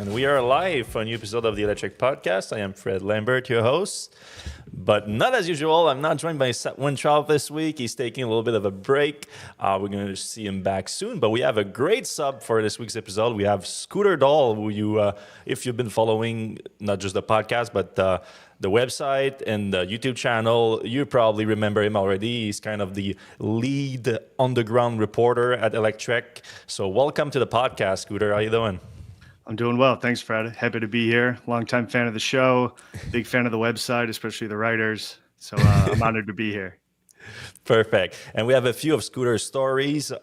And we are live for a new episode of the Electrek Podcast. I am Fred Lambert, your host. But not as usual, I'm not joined by Seth Wintrout this week. He's taking a little bit of a break. We're going to see him back soon. But we have a great sub for this week's episode. We have Scooter Doll, who you, if you've been following not just the podcast, but the website and the YouTube channel, you probably remember him already. He's kind of the lead underground reporter at Electrek. So welcome to the podcast, Scooter. How you doing? I'm doing well. Thanks, Fred. Happy to be here. Longtime fan of the show, big fan of the website, especially the writers. So I'm honored to be here. Perfect. And we have a few of Scooter's stories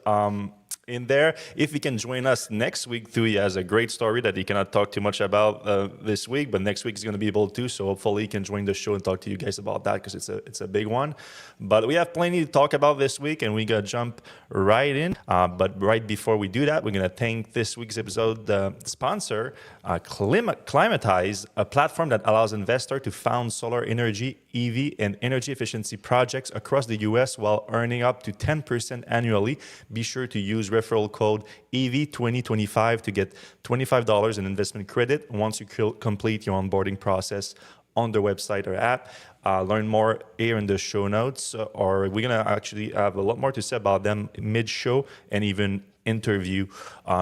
in there. If he can join us next week, too, he has a great story that he cannot talk too much about this week, but next week he's going to be able to. So hopefully he can join the show and talk to you guys about that because it's a big one. But we have plenty to talk about this week, and we got to jump right in. But right before we do that, we're going to thank this week's episode sponsor, Climatize, a platform that allows investors to fund solar energy, EV, and energy efficiency projects across the U.S. while earning up to 10% annually. Be sure to use referral code EV2025 to get $25 in investment credit once you complete your onboarding process on their website or app. Learn more here in the show notes, or we're going to actually have a lot more to say about them mid-show and even interview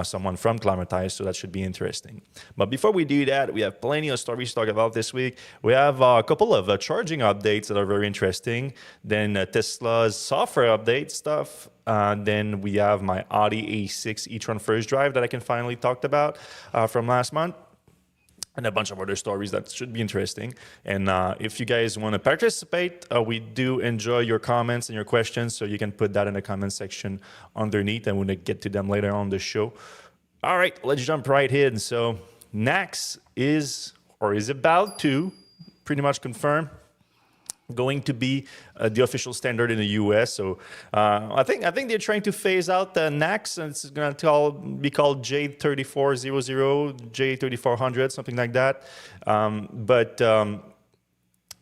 someone from Climatize, so that should be interesting. But before we do that, we have plenty of stories to talk about this week. We have a couple of charging updates that are very interesting. Then Tesla's software update stuff. Then we have my Audi A6 e-tron first drive that I can finally talk about from last month. And a bunch of other stories that should be interesting. And if you guys want to participate, we do enjoy your comments and your questions, so you can put that in the comment section underneath, and we'll get to them later on the show. All right, let's jump right in. So NACS is about to pretty much confirm going to be the official standard in the U.S. So I think they're trying to phase out the NACS, and it's going to be called J3400, J3400, something like that. But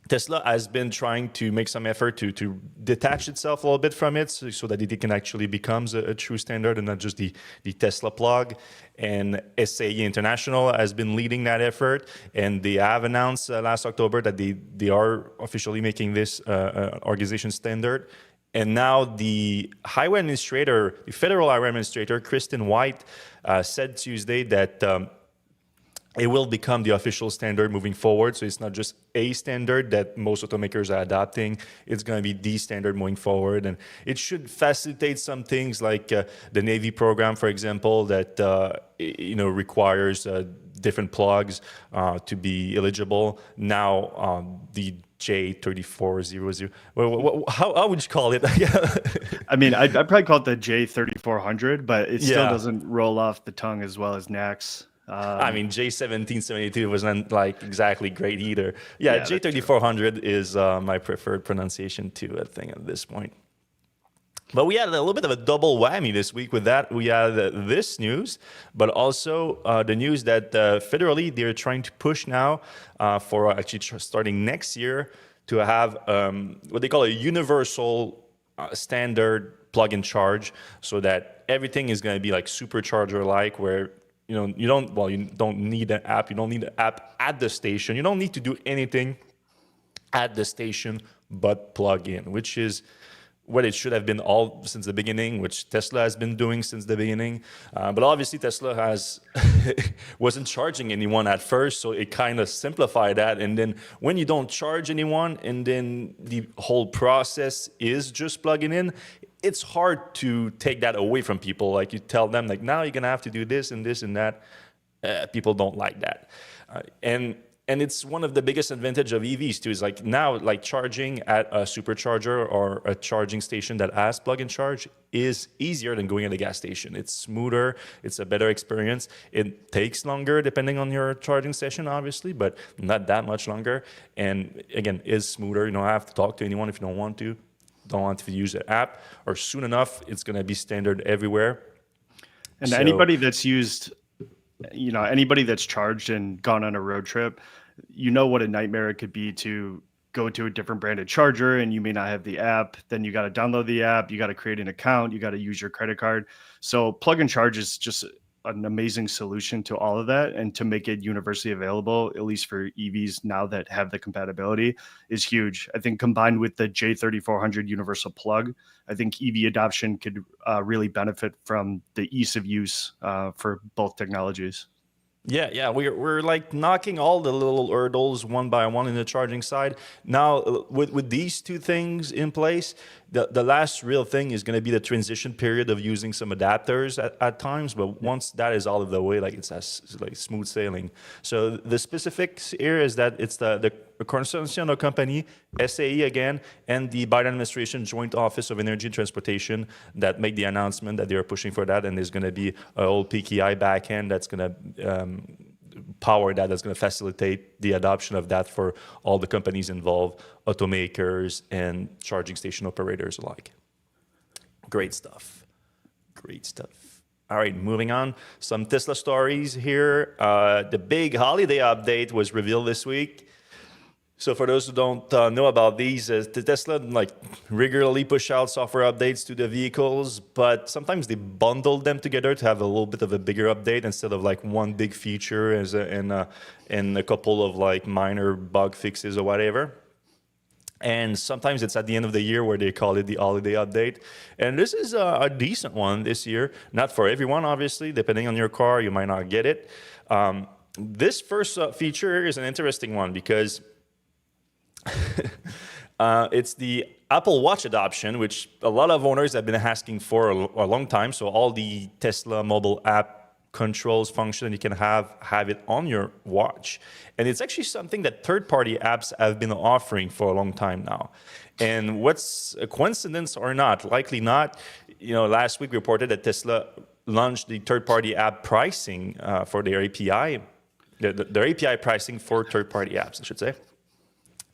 Tesla has been trying to make some effort to detach itself a little bit from it so that it can actually becomes a true standard and not just the Tesla plug. And SAE International has been leading that effort, and they have announced last October that they are officially making this organization standard. And now the highway administrator, the federal highway administrator, Kristen White, said Tuesday that it will become the official standard moving forward. So it's not just a standard that most automakers are adopting. It's going to be the standard moving forward. And it should facilitate some things like the Navy program, for example, that requires different plugs to be eligible. Now, the J3400. How would you call it? I mean, I'd probably call it the J3400, but it still doesn't roll off the tongue as well as NACS. I mean, J1772 wasn't like exactly great either. Yeah, J3400 is my preferred pronunciation too, I think, at this point. But we had a little bit of a double whammy this week with that. We had this news, but also the news that federally they're trying to push now for actually starting next year to have what they call a universal standard plug-in charge, so that everything is going to be like supercharger-like, where you don't need an app. You don't need an app at the station. You don't need to do anything at the station but plug in, which is what it should have been all since the beginning, which Tesla has been doing since the beginning. But obviously Tesla wasn't charging anyone at first, so it kind of simplified that. And then when you don't charge anyone and then the whole process is just plugging in, it's hard to take that away from people. Like you tell them, like, now you're going to have to do this and this and that. People don't like that. And it's one of the biggest advantage of EVs too, is like now, like charging at a supercharger or a charging station that has plug-in charge is easier than going at a gas station. It's smoother. It's a better experience. It takes longer depending on your charging session, obviously, but not that much longer. And again, is smoother. You don't have to talk to anyone if you don't want to. Don't want to use an app, or soon enough, it's going to be standard everywhere. And anybody that's used, anybody that's charged and gone on a road trip, what a nightmare it could be to go to a different branded charger and you may not have the app. Then you got to download the app. You got to create an account. You got to use your credit card. So plug and charge is just an amazing solution to all of that, and to make it universally available, at least for EVs now that have the compatibility, is huge. I think combined with the J3400 universal plug, I think EV adoption could really benefit from the ease of use for both technologies. Yeah, we're like knocking all the little hurdles one by one in the charging side. Now, with these two things in place, the last real thing is going to be the transition period of using some adapters at times. But once that is out of the way, like it's like smooth sailing. So the specifics here is that it's the consortium of company, SAE again, and the Biden administration Joint Office of Energy and Transportation that made the announcement that they are pushing for that, and there's going to be an old PKI backend that's going to power that's going to facilitate the adoption of that for all the companies involved, automakers and charging station operators alike. Great stuff. Great stuff. All right, moving on. Some Tesla stories here. The big holiday update was revealed this week. So for those who don't know about these, the Tesla regularly push out software updates to the vehicles, but sometimes they bundle them together to have a little bit of a bigger update instead of like one big feature and a couple of minor bug fixes or whatever. And sometimes it's at the end of the year where they call it the holiday update. And this is a decent one this year. Not for everyone, obviously. Depending on your car, you might not get it. This first feature is an interesting one because it's the Apple Watch adoption, which a lot of owners have been asking for a long time. So all the Tesla mobile app controls function, you can have it on your watch. And it's actually something that third-party apps have been offering for a long time now. And what's a coincidence or not? Likely not. Last week we reported that Tesla launched the third-party app pricing for their API, their API pricing for third-party apps, I should say.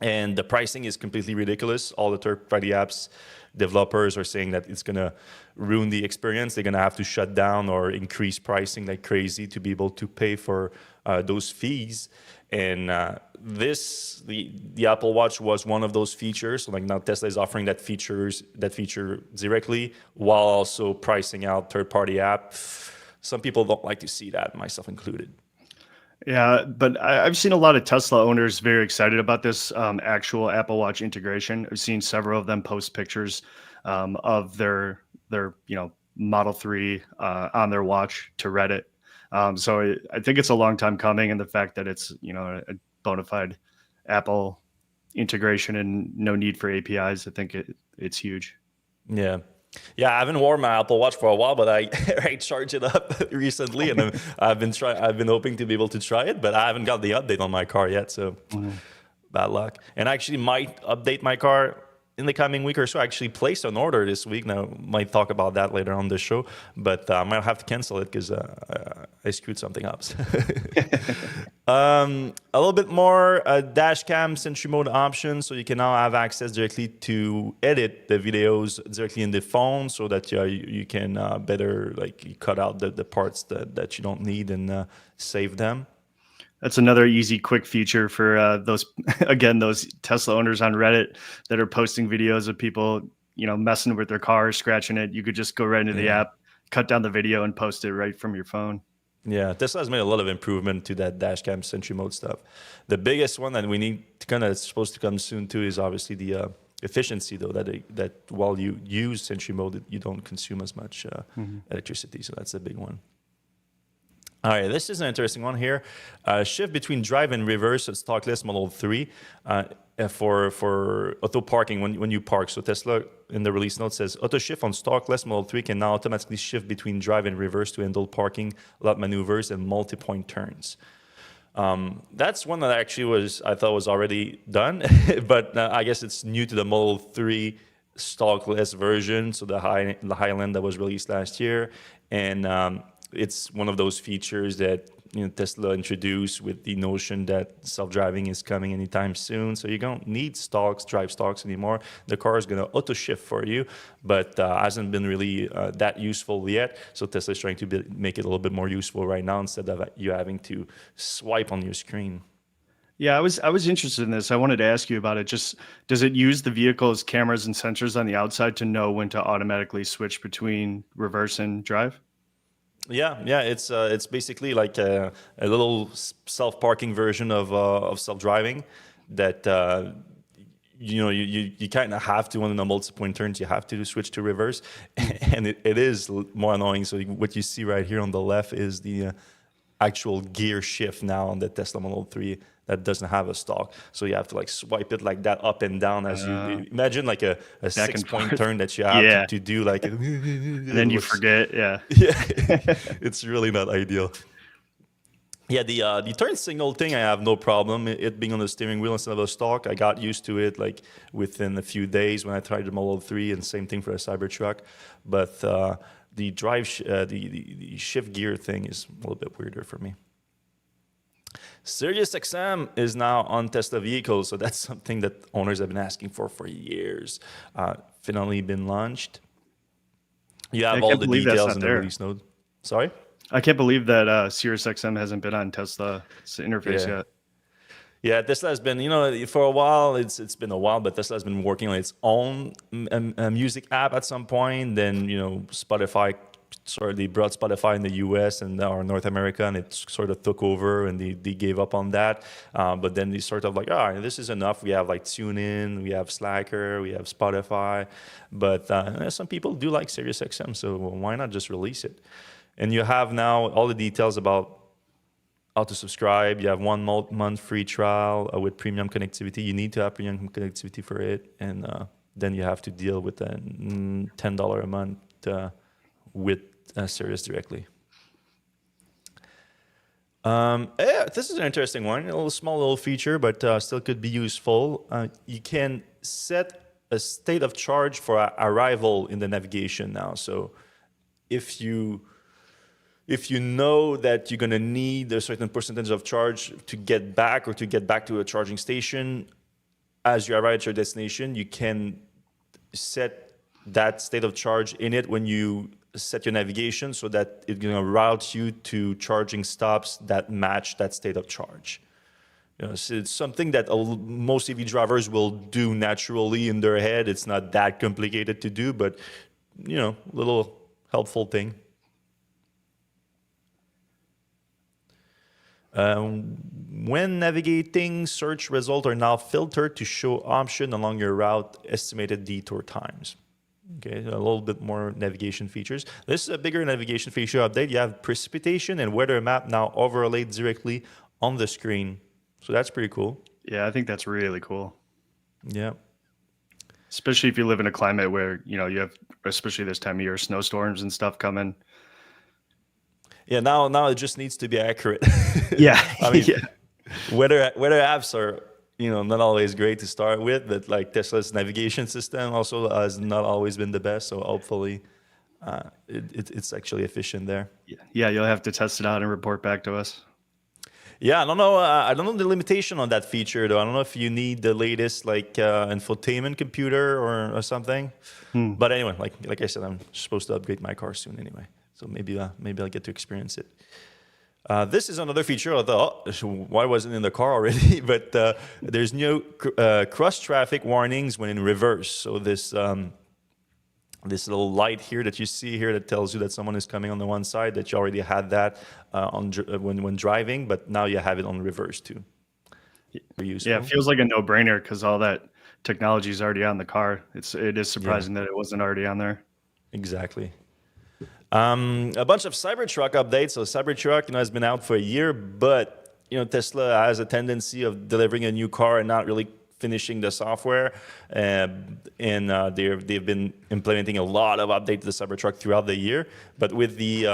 And the pricing is completely ridiculous. All the third-party apps developers are saying that it's going to ruin the experience. They're going to have to shut down or increase pricing like crazy to be able to pay for those fees. And the Apple Watch was one of those features. So now Tesla is offering that feature directly while also pricing out third-party app. Some people don't like to see that, myself included. Yeah, but I've seen a lot of Tesla owners very excited about this actual Apple Watch integration. I've seen several of them post pictures of their Model 3 on their watch to Reddit. So I think it's a long time coming, and the fact that it's a bona fide Apple integration and no need for APIs, I think it's huge. Yeah, I haven't worn my Apple Watch for a while, but I charged it up recently, and I've been hoping to be able to try it, but I haven't got the update on my car yet, so bad luck. And I actually might update my car in the coming week or so. I actually placed an order this week. Now, might talk about that later on the show, but I might have to cancel it because I screwed something up. A little bit more dash cam Sentry mode options, so you can now have access directly to edit the videos directly in the phone, so that you can better cut out the parts that you don't need and save them. That's another easy, quick feature for those Tesla owners on Reddit that are posting videos of people, messing with their car, scratching it. You could just go right into the app, cut down the video, and post it right from your phone. Yeah, Tesla has made a lot of improvement to that dash cam Sentry mode stuff. The biggest one that we need to supposed to come soon too is obviously the efficiency, though, that while you use Sentry mode, you don't consume as much electricity. So that's a big one. All right, this is an interesting one here. Shift between drive and reverse at stockless Model 3 for auto parking when you park. So Tesla in the release note says, auto shift on stockless Model 3 can now automatically shift between drive and reverse to handle parking lot maneuvers and multi-point turns. That's one that actually I thought was already done, but I guess it's new to the Model 3 stockless version, so the Highland that was released last year. And it's one of those features that Tesla introduced with the notion that self-driving is coming anytime soon. So you don't need drive stocks anymore. The car is going to auto shift for you, but hasn't been really that useful yet. So Tesla is trying to make it a little bit more useful right now instead of you having to swipe on your screen. Yeah, I was interested in this. I wanted to ask you about it. Just does it use the vehicle's cameras and sensors on the outside to know when to automatically switch between reverse and drive? Yeah. It's basically like a little self-parking version of self-driving that you kind of have to, on the multi-point turns, you have to switch to reverse, and it is more annoying. So what you see right here on the left is the actual gear shift now on the Tesla Model 3 that doesn't have a stalk. So you have to like swipe it like that up and down as you imagine like a 6-point turn that you have to do like and then you forget. Yeah. It's really not ideal. Yeah, the turn signal thing, I have no problem. It being on the steering wheel instead of a stalk, I got used to it like within a few days when I tried the Model 3, and same thing for a Cybertruck. But the the shift gear thing is a little bit weirder for me. Sirius XM is now on Tesla vehicles, so that's something that owners have been asking for years. Finally been launched. You have all the details in the release note. Sorry? I can't believe that Sirius XM hasn't been on Tesla's interface yet. Yeah, Tesla has been, for a while, it's been a while, but Tesla has been working on its own music app at some point. Then, Spotify, they brought Spotify in the US and or North America, and it sort of took over, and they gave up on that. But then they sort of like, this is enough. We have like TuneIn, we have Slacker, we have Spotify. But some people do like Sirius XM, so why not just release it? And you have now all the details about how to subscribe. You have 1 month free trial with premium connectivity. You need to have premium connectivity for it. And then you have to deal with $10 a month with Sirius directly. This is an interesting one. A small little feature, but still could be useful. You can set a state of charge for arrival in the navigation now. So if you know that you're going to need a certain percentage of charge to get back or to get back to a charging station as you arrive at your destination, you can set that state of charge in it when you set your navigation so that it's going to route you to charging stops that match that state of charge. So it's something that most EV drivers will do naturally in their head. It's not that complicated to do, but, little helpful thing. When navigating, search results are now filtered to show option along your route estimated detour times. Okay, a little bit more navigation features. This is a bigger navigation feature update. You have precipitation and weather map now overlaid directly on the screen. So that's pretty cool. Yeah, I think that's really cool. Yeah. Especially if you live in a climate where, you have, especially this time of year, snowstorms and stuff coming. Yeah, now it just needs to be accurate. Yeah. I mean, weather apps are, not always great to start with, but like Tesla's navigation system also has not always been the best. So hopefully it's actually efficient there. Yeah, you'll have to test it out and report back to us. Yeah, I don't know the limitation on that feature though. I don't know if you need the latest infotainment computer or something. But anyway, like I said, I'm supposed to upgrade my car soon anyway. So maybe I'll get to experience it. This is another feature. I thought, why wasn't it in the car already? But there's no cross-traffic warnings when in reverse. So this little light here that you see here that tells you that someone is coming on the one side, that you already had that when driving, but now you have it on reverse too. Very useful. Yeah, it feels like a no-brainer because all that technology is already on the car. It is surprising that it wasn't already on there. Exactly. A bunch of Cybertruck updates. So Cybertruck, has been out for a year, but Tesla has a tendency of delivering a new car and not really finishing the software. And they've been implementing a lot of updates to the Cybertruck throughout the year. But with the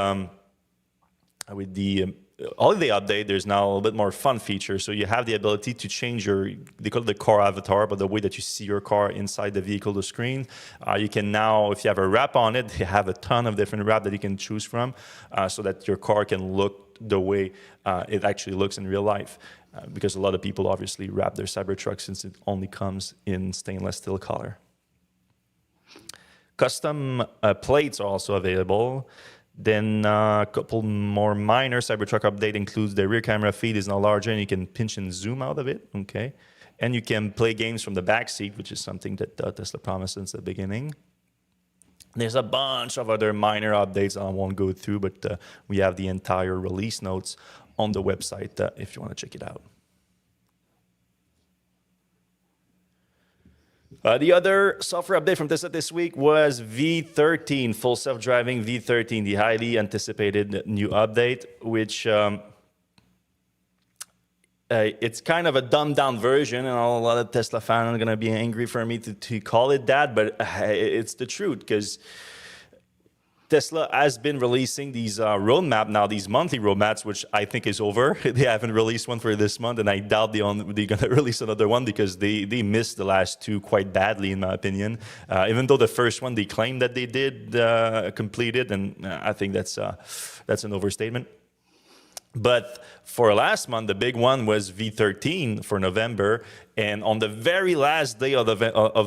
holiday update, there's now a little bit more fun features. So you have the ability to change they call it the car avatar, but the way that you see your car inside the vehicle, the screen. You can now, if you have a wrap on it, they have a ton of different wrap that you can choose from so that your car can look the way it actually looks in real life. Because a lot of people obviously wrap their Cybertruck since it only comes in stainless steel color. Custom plates are also available. Then a couple more minor Cybertruck update includes the rear camera feed is now larger and you can pinch and zoom out of it. Okay, and you can play games from the back seat, which is something that Tesla promised since the beginning. There's a bunch of other minor updates I won't go through, but we have the entire release notes on the website if you want to check it out. The other software update from Tesla this week was V13, full self-driving V13, the highly anticipated new update, which it's kind of a dumbed-down version, and a lot of Tesla fans are going to be angry for me to call it that, but it's the truth, because Tesla has been releasing these roadmap now, these monthly roadmaps, which I think is over. They haven't released one for this month, and I doubt they're going to release another one because they missed the last two quite badly, in my opinion. Even though the first one they claimed that they did complete it, and I think that's an overstatement. But for last month, the big one was V13 for November. And on the very last day of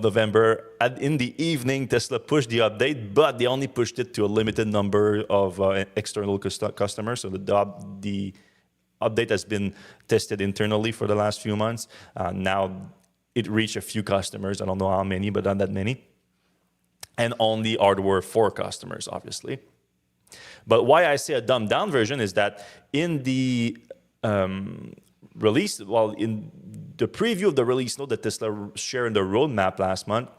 November, in the evening, Tesla pushed the update, but they only pushed it to a limited number of external customers. So the update has been tested internally for the last few months. Now it reached a few customers. I don't know how many, but not that many. And only hardware for customers, obviously. But why I say a dumbed down version is that in the release, in the preview of the release note that Tesla shared in the roadmap last month,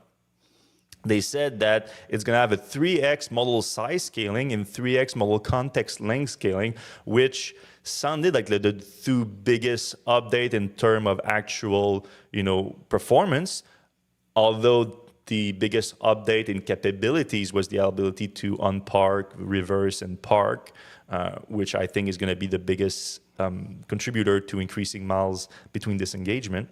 they said that it's going to have a 3x model size scaling and 3x model context length scaling, which sounded like the two biggest update in terms of actual, performance, although the biggest update in capabilities was the ability to unpark, reverse, and park, which I think is going to be the biggest contributor to increasing miles between disengagement.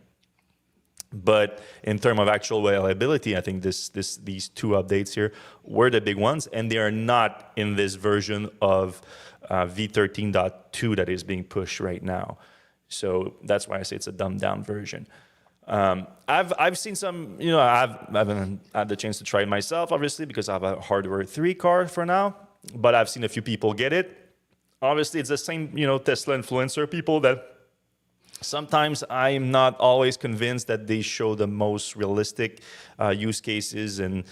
But in terms of actual availability, I think these two updates here were the big ones, and they are not in this version of V13.2 that is being pushed right now. So that's why I say it's a dumbed down version. I've seen some, I haven't had the chance to try it myself, obviously, because I have a hardware 3 car for now, but I've seen a few people get it. Obviously, it's the same, Tesla influencer people that sometimes I'm not always convinced that they show the most realistic use cases and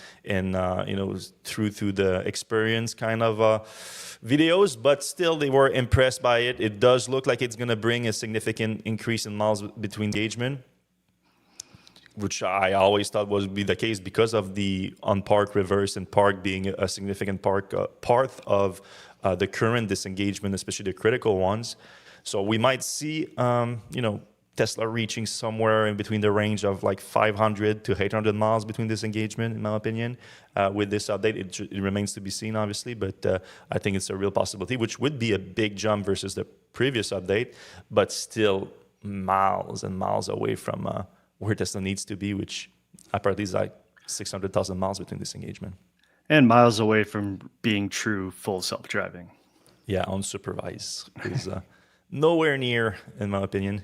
through the experience kind of videos, but still they were impressed by it. It does look like it's going to bring a significant increase in miles between engagement, which I always thought would be the case because of the unpark, reverse, and park being a significant part of the current disengagement, especially the critical ones. So we might see, Tesla reaching somewhere in between the range of like 500 to 800 miles between disengagement, in my opinion. With this update, it remains to be seen, obviously, but I think it's a real possibility, which would be a big jump versus the previous update, but still miles and miles away from where Tesla needs to be, which apparently is like 600,000 miles between disengagement. And miles away from being true full self-driving. Yeah, unsupervised is nowhere near, in my opinion.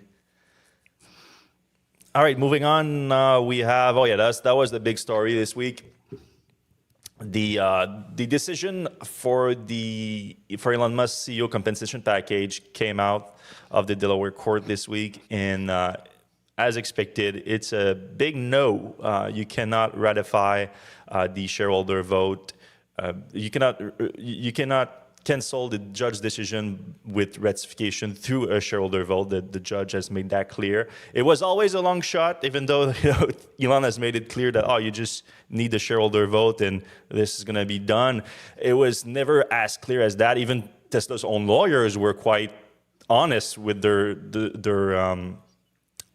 All right, moving on. We have, that was the big story this week. The decision for Elon Musk CEO compensation package came out of the Delaware court this week, and as expected, it's a big no. You cannot ratify the shareholder vote. You cannot cancel the judge's decision with ratification through a shareholder vote. The judge has made that clear. It was always a long shot, even though Elon has made it clear that you just need the shareholder vote and this is going to be done. It was never as clear as that. Even Tesla's own lawyers were quite honest with their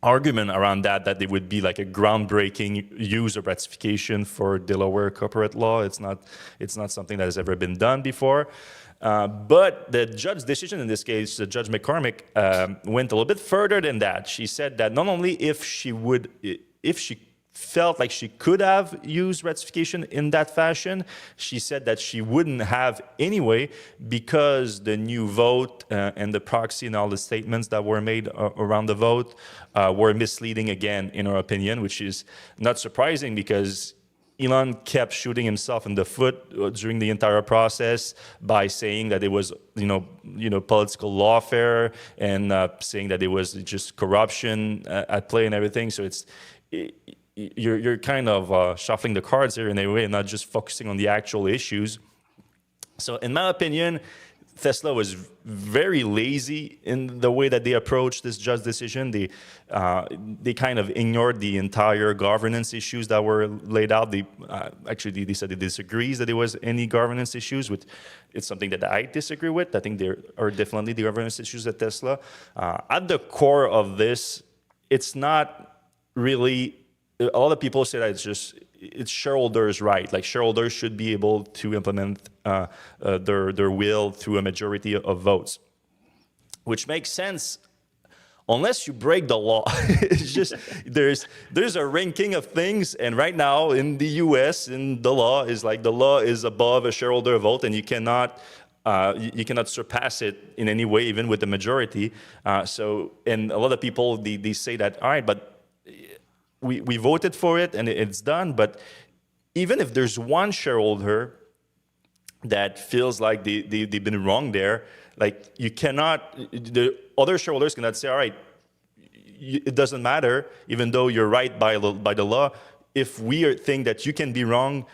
argument around that it would be like a groundbreaking use of ratification for Delaware corporate law. It's not something that has ever been done before. But the judge's decision in this case, Judge McCormick, went a little bit further than that. She said that not only if she felt like she could have used ratification in that fashion, she said that she wouldn't have anyway because the new vote and the proxy and all the statements that were made around the vote were misleading again, in her opinion, which is not surprising because Elon kept shooting himself in the foot during the entire process by saying that it was, political lawfare and saying that it was just corruption at play and everything. So you're kind of shuffling the cards here in a way and not just focusing on the actual issues. So in my opinion, Tesla was very lazy in the way that they approached this judge decision. They kind of ignored the entire governance issues that were laid out. Actually, they said they disagrees that there was any governance issues, which it's something that I disagree with. I think there are definitely the governance issues at Tesla. At the core of this, it's not really, a lot of people say that it's shareholders' right. Like shareholders should be able to implement their will through a majority of votes, which makes sense unless you break the law. It's just there's a ranking of things, and right now in the U.S. in the law is above a shareholder vote, and you cannot surpass it in any way, even with the majority. And a lot of people they say that, all right, but we voted for it and it's done, but even if there's one shareholder that feels like they've been wrong there, like the other shareholders cannot say, all right, it doesn't matter, even though you're right by the law. If we think that you can be wrong,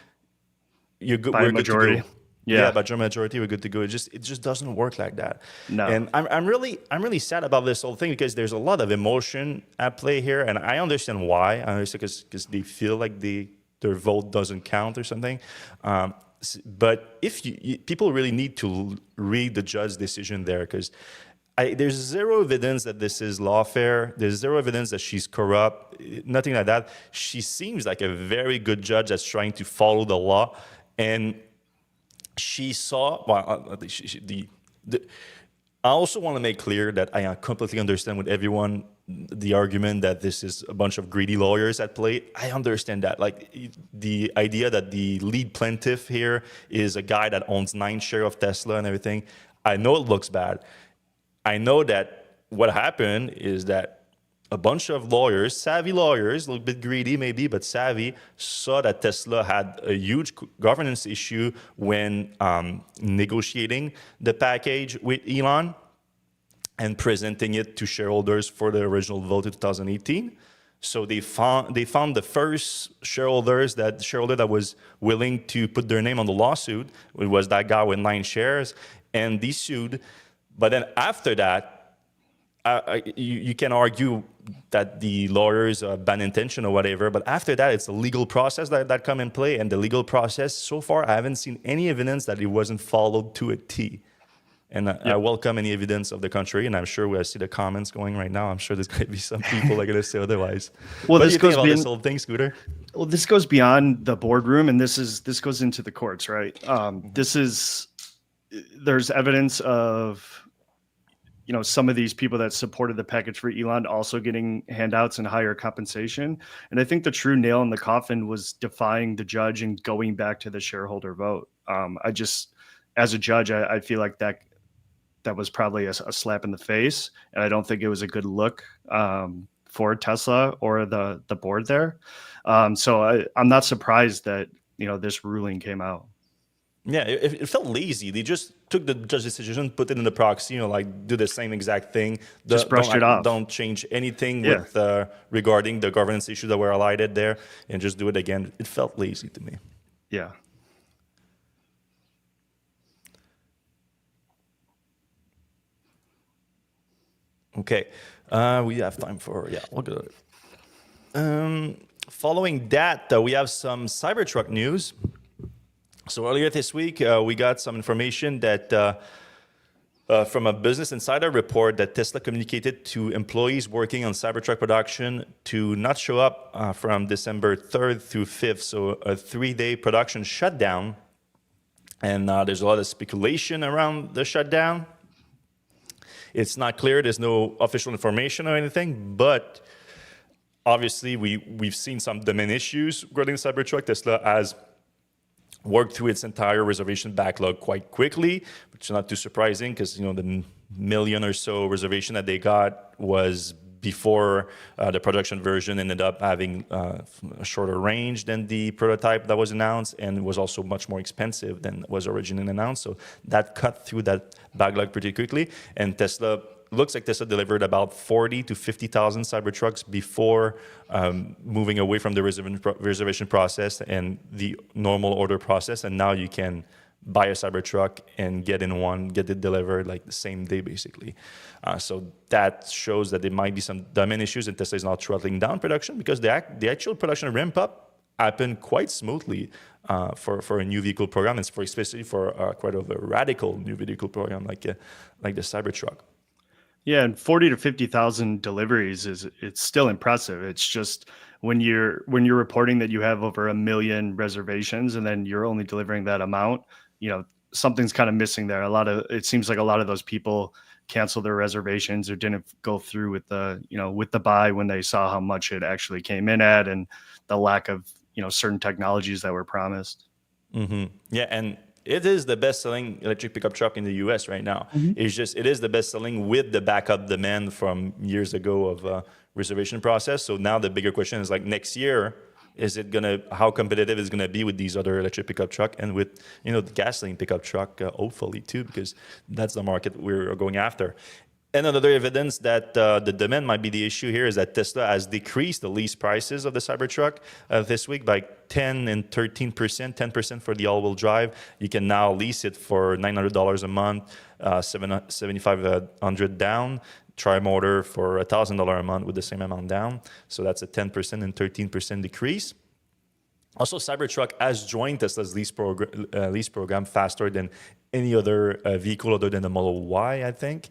we're good to go. Yeah, by majority, we're good to go. It just doesn't work like that. No. And I'm really sad about this whole thing because there's a lot of emotion at play here, and I understand why. I understand because they feel like their vote doesn't count or something. But if people really need to read the judge's decision there, because there's zero evidence that this is lawfare. There's zero evidence that she's corrupt. Nothing like that. She seems like a very good judge that's trying to follow the law, and she saw. Well, I also want to make clear that I completely understand with everyone the argument that this is a bunch of greedy lawyers at play. I understand that. Like the idea that the lead plaintiff here is a guy that owns 9 shares of Tesla and everything. I know it looks bad. I know that what happened is that a bunch of lawyers, savvy lawyers, a little bit greedy maybe, but savvy, saw that Tesla had a huge governance issue when negotiating the package with Elon and presenting it to shareholders for the original vote in 2018. So they found the first shareholder that was willing to put their name on the lawsuit. It was that guy with 9 shares, and they sued. But then after that, you can argue that the lawyers are bad intention or whatever, but after that, it's a legal process that come in play, and the legal process, so far, I haven't seen any evidence that it wasn't followed to a T. And I welcome any evidence of the contrary, and I'm sure I see the comments going right now. I'm sure there's going to be some people that are going to say otherwise. Well, what do you think about this whole thing, Scooter? Well, this goes beyond the boardroom, and this goes into the courts, right? There's evidence of some of these people that supported the package for Elon also getting handouts and higher compensation. And I think the true nail in the coffin was defying the judge and going back to the shareholder vote. As a judge, I feel like that was probably a slap in the face. And I don't think it was a good look for Tesla or the board there. So I'm not surprised that, this ruling came out. Yeah, it felt lazy. They just took the judge's decision, put it in the proxy, do the same exact thing. Just brushed it off. Don't change anything with regarding the governance issues that were highlighted there, and just do it again. It felt lazy to me. Yeah. Okay, we have time for we'll go. Following that, we have some Cybertruck news. So earlier this week, we got some information that from a Business Insider report that Tesla communicated to employees working on Cybertruck production to not show up from December 3rd through 5th, so a 3-day production shutdown. And there's a lot of speculation around the shutdown. It's not clear. There's no official information or anything, but obviously we've seen some demand issues regarding Cybertruck. Tesla has worked through its entire reservation backlog quite quickly, which is not too surprising because the million or so reservation that they got was before the production version ended up having a shorter range than the prototype that was announced, and was also much more expensive than was originally announced. So that cut through that backlog pretty quickly, and Tesla looks like Tesla delivered about 40 to 50,000 Cybertrucks before moving away from the reservation process and the normal order process. And now you can buy a Cybertruck and get it delivered like the same day, basically. So that shows that there might be some demand issues, and Tesla is not throttling down production, because the actual production ramp up happened quite smoothly for a new vehicle program, and especially for quite a radical new vehicle program like the Cybertruck. Yeah, and 40 to 50,000 deliveries it's still impressive. It's just when you're reporting that you have over 1 million reservations and then you're only delivering that amount, something's kind of missing there. It seems like a lot of those people canceled their reservations or didn't go through with the buy when they saw how much it actually came in at, and the lack of certain technologies that were promised. Mm-hmm. Yeah, and it is the best-selling electric pickup truck in the U.S. right now. Mm-hmm. It is the best-selling with the backup demand from years ago of reservation process. So now the bigger question is, like, next year, how competitive is it gonna be with these other electric pickup truck and with the gasoline pickup truck, hopefully too, because that's the market we're going after. And another evidence that the demand might be the issue here is that Tesla has decreased the lease prices of the Cybertruck this week by 10 and 13%, 10% for the all-wheel drive. You can now lease it for $900 a month, $7,500 down. Tri-motor for $1,000 a month with the same amount down. So that's a 10% and 13% decrease. Also, Cybertruck has joined Tesla's lease program faster than any other vehicle other than the Model Y, I think.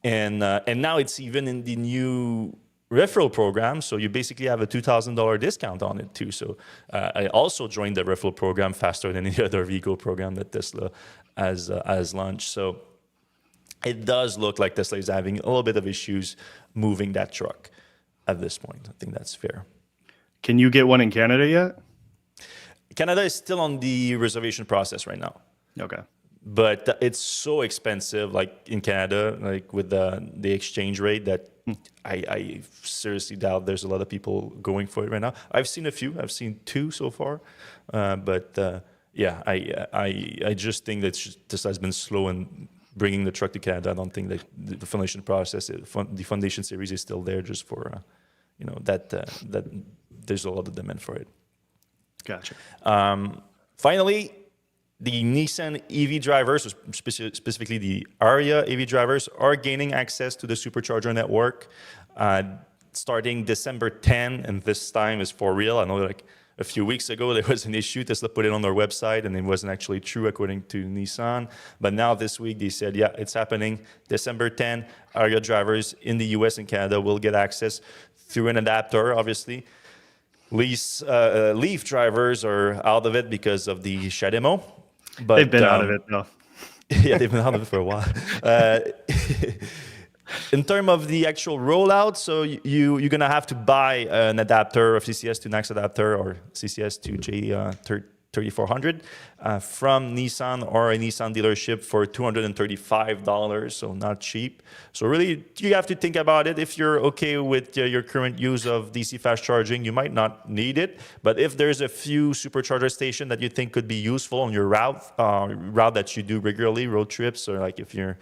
And now it's even in the new referral program. So you basically have a $2,000 discount on it too. So I also joined the referral program faster than any other vehicle program that Tesla has launched. So it does look like Tesla is having a little bit of issues moving that truck at this point. I think that's fair. Can you get one in Canada yet? Canada is still on the reservation process right now. Okay. But it's so expensive, like in Canada, like with the exchange rate, that I seriously doubt there's a lot of people going for it right now. I've seen a few. I've seen 2 so far. But I just think that Tesla has been slow in bringing the truck to Canada. I don't think that the foundation process, the foundation series is still there just for, that there's a lot of demand for it. Gotcha. Finally, the Nissan EV drivers, specifically the Aria EV drivers, are gaining access to the supercharger network starting December 10, and this time is for real. I know like a few weeks ago there was an issue. Tesla put it on their website and it wasn't actually true according to Nissan. But now this week they said, yeah, it's happening. December 10, Aria drivers in the US and Canada will get access through an adapter, obviously. Leaf drivers are out of it because of the CHAdeMO. But they've been out of it though. Yeah, they've been out of it for a while. In terms of the actual rollout, so you're going to have to buy an adapter of CCS to NACS adapter or CCS to J3400 from Nissan or a Nissan dealership for $235, so not cheap. So really, you have to think about it. If you're okay with your current use of DC fast charging, you might not need it. But if there's a few supercharger stations that you think could be useful on your route that you do regularly, road trips, or like if your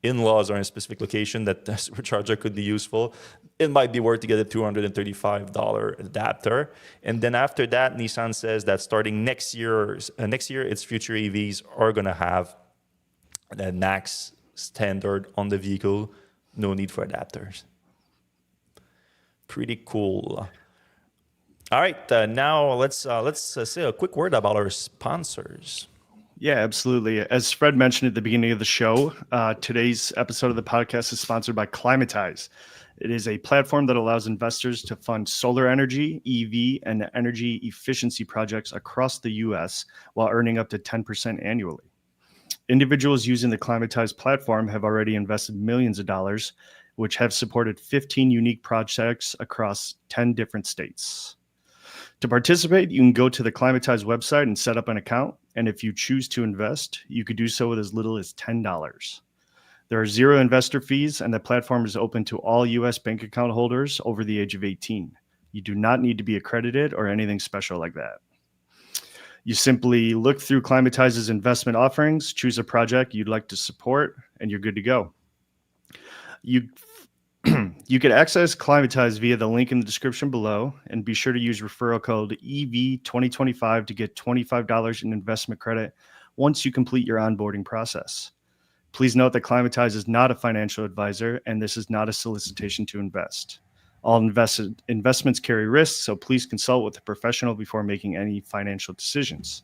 in-laws are in a specific location that the supercharger could be useful, it might be worth to get a $235 adapter. And then after that, Nissan says that starting next year, its future EVs are going to have the NACS standard on the vehicle. No need for adapters. Pretty cool. All right, now let's say a quick word about our sponsors. Yeah, absolutely. As Fred mentioned at the beginning of the show, today's episode of the podcast is sponsored by Climatize. It is a platform that allows investors to fund solar energy, EV, and energy efficiency projects across the U.S. while earning up to 10% annually. Individuals using the Climatize platform have already invested millions of dollars, which have supported 15 unique projects across 10 different states. To participate, you can go to the Climatize website and set up an account. And if you choose to invest, you could do so with as little as $10. There are 0 investor fees, and the platform is open to all U.S. bank account holders over the age of 18. You do not need to be accredited or anything special like that. You simply look through Climatize's investment offerings, choose a project you'd like to support, and you're good to go. You you can access Climatize via the link in the description below, and be sure to use referral code EV2025 to get $25 in investment credit once you complete your onboarding process. Please note that Climatize is not a financial advisor, and this is not a solicitation to invest. All investments carry risks, so please consult with a professional before making any financial decisions.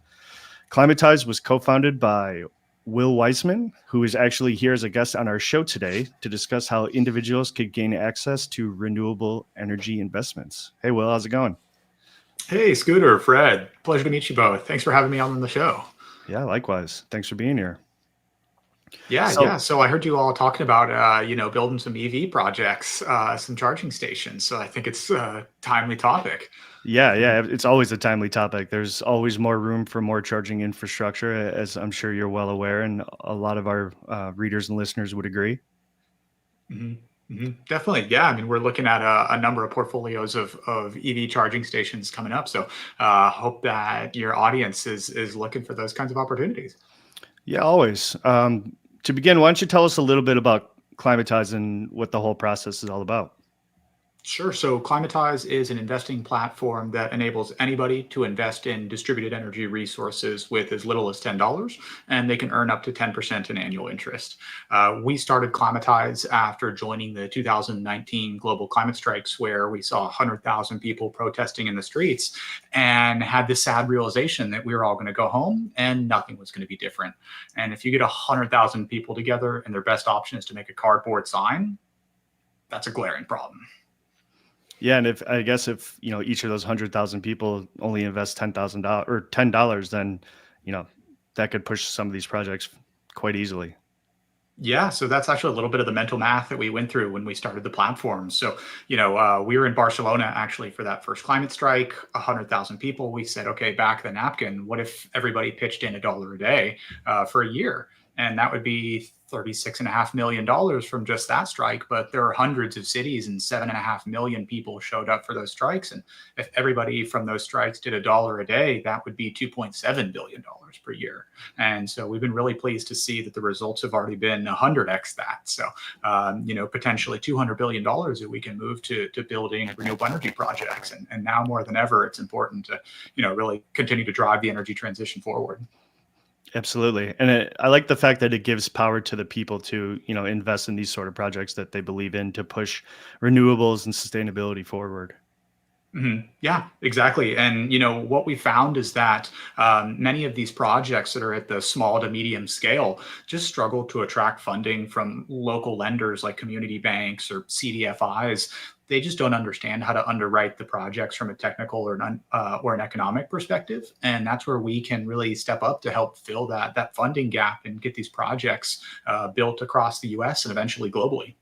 Climatize was co-founded by Will Weisman, who is actually here as a guest on our show today to discuss how individuals could gain access to renewable energy investments. Hey, Will, how's it going? Hey, Scooter, Fred. Pleasure to meet you both. Thanks for having me on the show. Yeah, likewise. Thanks for being here. Yeah. So I heard you all talking about, building some EV projects, some charging stations. So I think it's a timely topic. Yeah. It's always a timely topic. There's always more room for more charging infrastructure, as I'm sure you're well aware, and a lot of our readers and listeners would agree. Definitely. Yeah. I mean, we're looking at a number of portfolios of EV charging stations coming up. So hope that your audience is looking for those kinds of opportunities. Yeah, always. To begin, why don't you tell us a little bit about Climatize and what the whole process is all about? Sure. So Climatize is an investing platform that enables anybody to invest in distributed energy resources with as little as $10, and they can earn up to 10% in annual interest. We started Climatize after joining the 2019 global climate strikes, where we saw 100,000 people protesting in the streets and had this sad realization that we were all going to go home and nothing was going to be different. And if you get 100,000 people together and their best option is to make a cardboard sign, that's a glaring problem. Yeah, and if each of those 100,000 people only invest $10,000 or $10, then that could push some of these projects quite easily. Yeah, so that's actually a little bit of the mental math that we went through when we started the platform. So, we were in Barcelona actually for that first climate strike, 100,000 people. We said, okay, back the napkin. What if everybody pitched in $1 a day for a year? And that would be $36.5 million from just that strike. But there are hundreds of cities and 7.5 million people showed up for those strikes. And if everybody from those strikes did $1 a day, that would be $2.7 billion per year. And so we've been really pleased to see that the results have already been 100x that. So, potentially $200 billion that we can move to building renewable energy projects. And now more than ever, it's important to, really continue to drive the energy transition forward. Absolutely. And I like the fact that it gives power to the people to, invest in these sort of projects that they believe in to push renewables and sustainability forward. Yeah, exactly. And, what we found is that many of these projects that are at the small to medium scale just struggle to attract funding from local lenders like community banks or CDFIs. They just don't understand how to underwrite the projects from a technical or an economic perspective. And that's where we can really step up to help fill that funding gap and get these projects built across the US and eventually globally.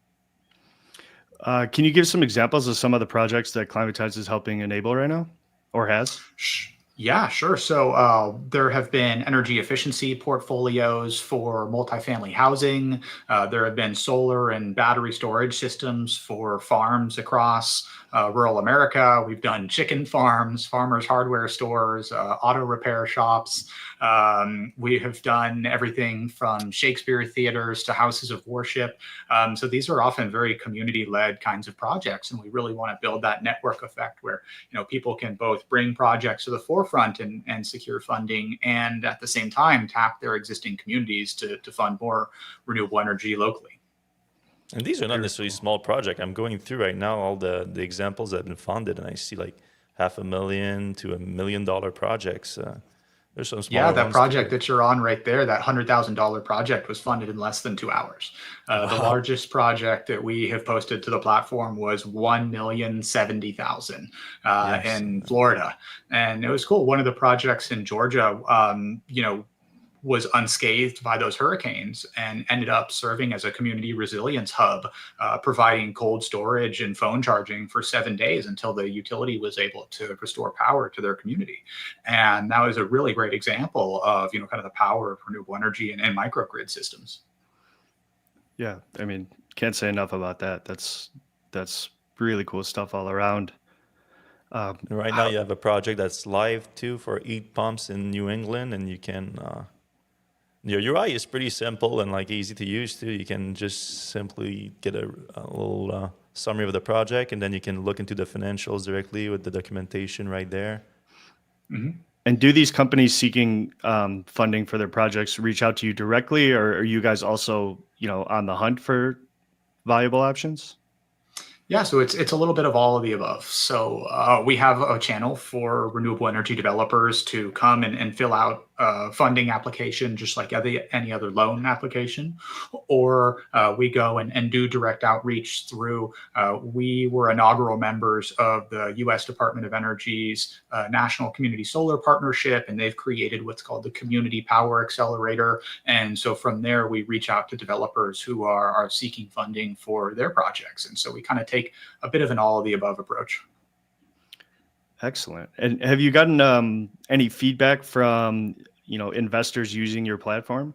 Can you give some examples of some of the projects that Climatize is helping enable right now or has? Yeah, sure. So there have been energy efficiency portfolios for multifamily housing. There have been solar and battery storage systems for farms across rural America. We've done chicken farms, farmers' hardware stores, auto repair shops. We have done everything from Shakespeare theaters to houses of worship. So these are often very community-led kinds of projects, and we really want to build that network effect where people can both bring projects to the forefront and secure funding, and at the same time tap their existing communities to fund more renewable energy locally. And these are not necessarily small projects. I'm going through right now all the examples that have been funded, and I see like $500,000 to $1 million projects. There's some small that project that you're on right there, that $100,000 project was funded in less than 2 hours. The largest project that we have posted to the platform was $1,070,000 in Florida. And it was cool. One of the projects in Georgia, was unscathed by those hurricanes and ended up serving as a community resilience hub, providing cold storage and phone charging for 7 days until the utility was able to restore power to their community. And that was a really great example of, kind of the power of renewable energy and microgrid systems. Yeah. I mean, can't say enough about that. That's really cool stuff all around. Right now you have a project that's live too for heat pumps in New England, and you can Your UI is pretty simple and like easy to use too. You can just simply get a little summary of the project, and then you can look into the financials directly with the documentation right there. Mm-hmm. And do these companies seeking funding for their projects reach out to you directly, or are you guys also, on the hunt for valuable options? Yeah, so it's a little bit of all of the above. So we have a channel for renewable energy developers to come and fill out a funding application, just like any other loan application, or we go and do direct outreach through. We were inaugural members of the U.S. Department of Energy's National Community Solar Partnership, and they've created what's called the Community Power Accelerator. And so from there, we reach out to developers who are seeking funding for their projects. And so we kind of take a bit of an all of the above approach. Excellent. And have you gotten any feedback from, investors using your platform?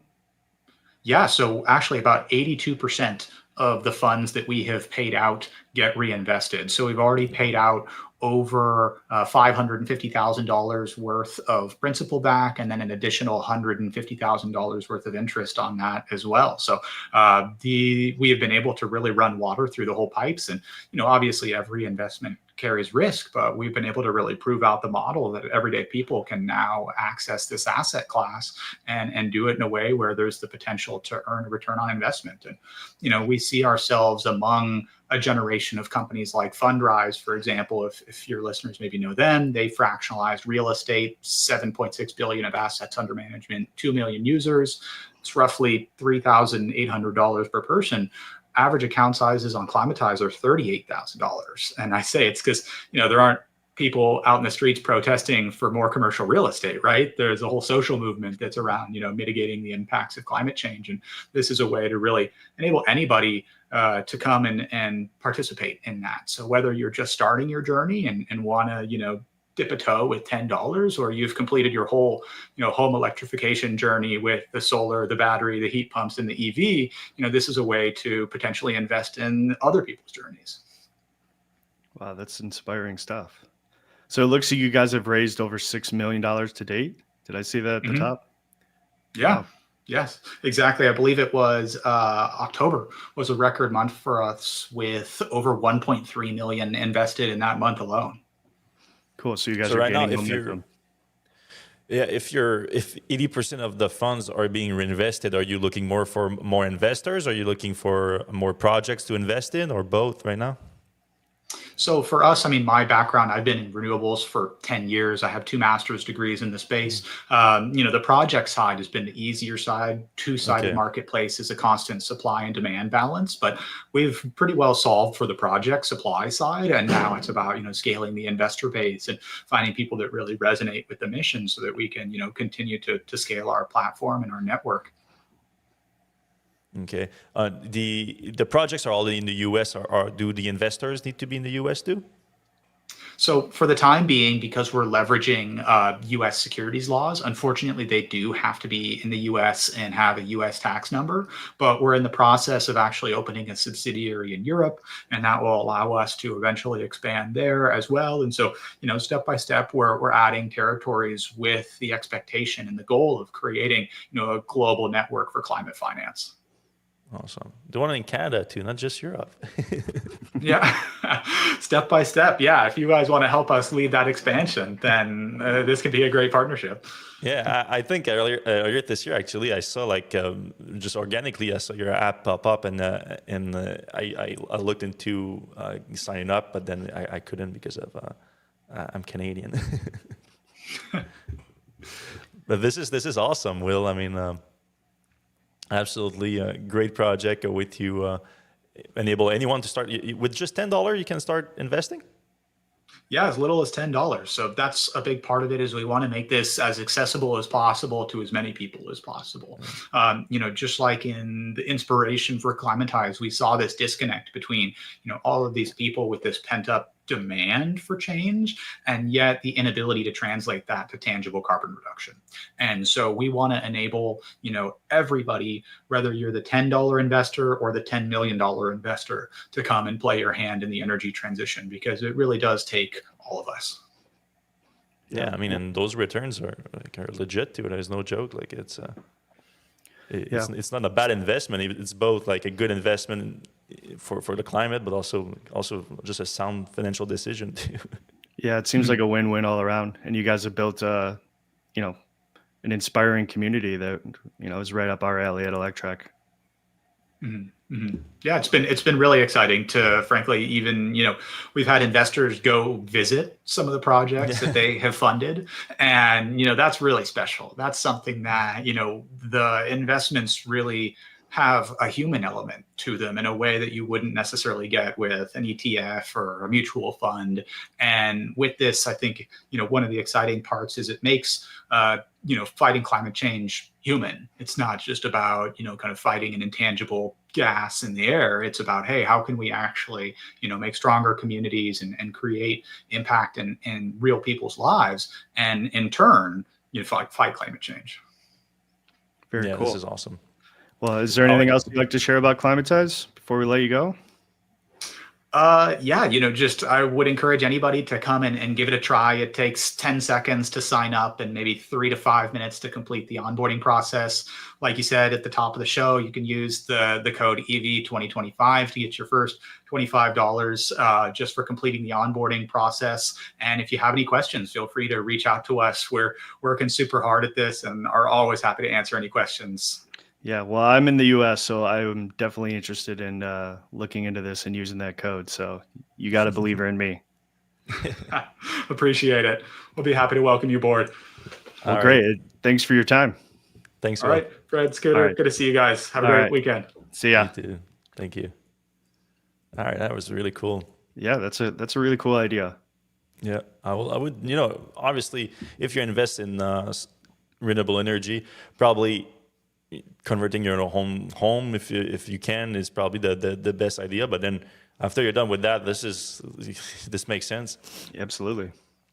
Yeah, so actually about 82% of the funds that we have paid out get reinvested. So we've already paid out over $550,000 worth of principal back, and then an additional $150,000 worth of interest on that as well. So we have been able to really run water through the whole pipes. And obviously every investment carries risk, but we've been able to really prove out the model that everyday people can now access this asset class and do it in a way where there's the potential to earn a return on investment. And we see ourselves among a generation of companies like Fundrise, for example. If your listeners maybe know them, they fractionalized real estate, 7.6 billion of assets under management, 2 million users. It's roughly $3,800 per person. Average account sizes on Climatize are $38,000. And I say it's because, there aren't people out in the streets protesting for more commercial real estate, right? There's a whole social movement that's around, mitigating the impacts of climate change. And this is a way to really enable anybody to come and participate in that. So whether you're just starting your journey and want to, dip a toe with $10, or you've completed your whole, home electrification journey with the solar, the battery, the heat pumps, and the EV, this is a way to potentially invest in other people's journeys. Wow, that's inspiring stuff. So it looks like you guys have raised over $6 million to date. Did I see that at the top? Yeah. Wow. Yes, exactly. I believe it was October was a record month for us with over 1.3 million invested in that month alone. Cool. So you guys are right now, gaining momentum. if 80% of the funds are being reinvested, are you looking more for more investors? Are you looking for more projects to invest in, or both right now? So for us, my background, I've been in renewables for 10 years. I have 2 master's degrees in the space. The project side has been the easier side. Two-sided marketplace is a constant supply and demand balance, but we've pretty well solved for the project supply side. And now it's about, scaling the investor base and finding people that really resonate with the mission so that we can, continue to scale our platform and our network. Okay. The projects are all in the U.S. Or do the investors need to be in the U.S. too? So for the time being, because we're leveraging U.S. securities laws, unfortunately, they do have to be in the U.S. and have a U.S. tax number. But we're in the process of actually opening a subsidiary in Europe, and that will allow us to eventually expand there as well. And so, step by step, we're adding territories with the expectation and the goal of creating, a global network for climate finance. Awesome. The one in Canada too, not just Europe. Yeah, step by step. Yeah, if you guys want to help us lead that expansion, then this could be a great partnership. Yeah, I think earlier this year, actually, I saw just organically, I saw your app pop up, and I looked into signing up, but then I couldn't because of I'm Canadian. But this is awesome, Will. Absolutely a great project with you. Enable anyone to start with just $10. You can start investing. Yeah, as little as $10. So that's a big part of it. Is we want to make this as accessible as possible to as many people as possible. Just like in the inspiration for Climatize, we saw this disconnect between all of these people with this pent up demand for change, and yet the inability to translate that to tangible carbon reduction. And so we want to enable, everybody, whether you're the $10 investor or the $10 million investor, to come and play your hand in the energy transition, because it really does take all of us. Yeah, and those returns are legit too. There's no joke. It's It's not a bad investment. It's both like a good investment for the climate, but also just a sound financial decision too. Yeah, it seems like a win-win all around. And you guys have built an inspiring community that is right up our alley at Electrek. Yeah, it's been really exciting to, frankly, even we've had investors go visit some of the projects that they have funded, and that's really special. That's something that the investments really have a human element to them in a way that you wouldn't necessarily get with an ETF or a mutual fund. And with this, I think one of the exciting parts is it makes fighting climate change human. It's not just about kind of fighting an intangible gas in the air. It's about, hey, how can we actually make stronger communities and create impact in real people's lives, and in turn fight climate change. Very cool. This is awesome. Well, is there anything else you'd like to share about Climatize before we let you go? Just I would encourage anybody to come and give it a try. It takes 10 seconds to sign up and maybe 3 to 5 minutes to complete the onboarding process. Like you said at the top of the show, you can use the code EV2025 to get your first $25 just for completing the onboarding process. And if you have any questions, feel free to reach out to us. We're working super hard at this and are always happy to answer any questions. Yeah, well, I'm in the US, so I'm definitely interested in looking into this and using that code. So you got a believer in me. Appreciate it. We'll be happy to welcome you aboard. Well, great. Thanks for your time. Thanks. All right, Fred, Scooter. Right. Good to see you guys. Have a great weekend. See ya. You too. Thank you. All right, that was really cool. Yeah, that's a really cool idea. Yeah, I would, obviously, if you invest in renewable energy, probably converting your own home if you can is probably the best idea. But then after you're done with that, this makes sense. Absolutely.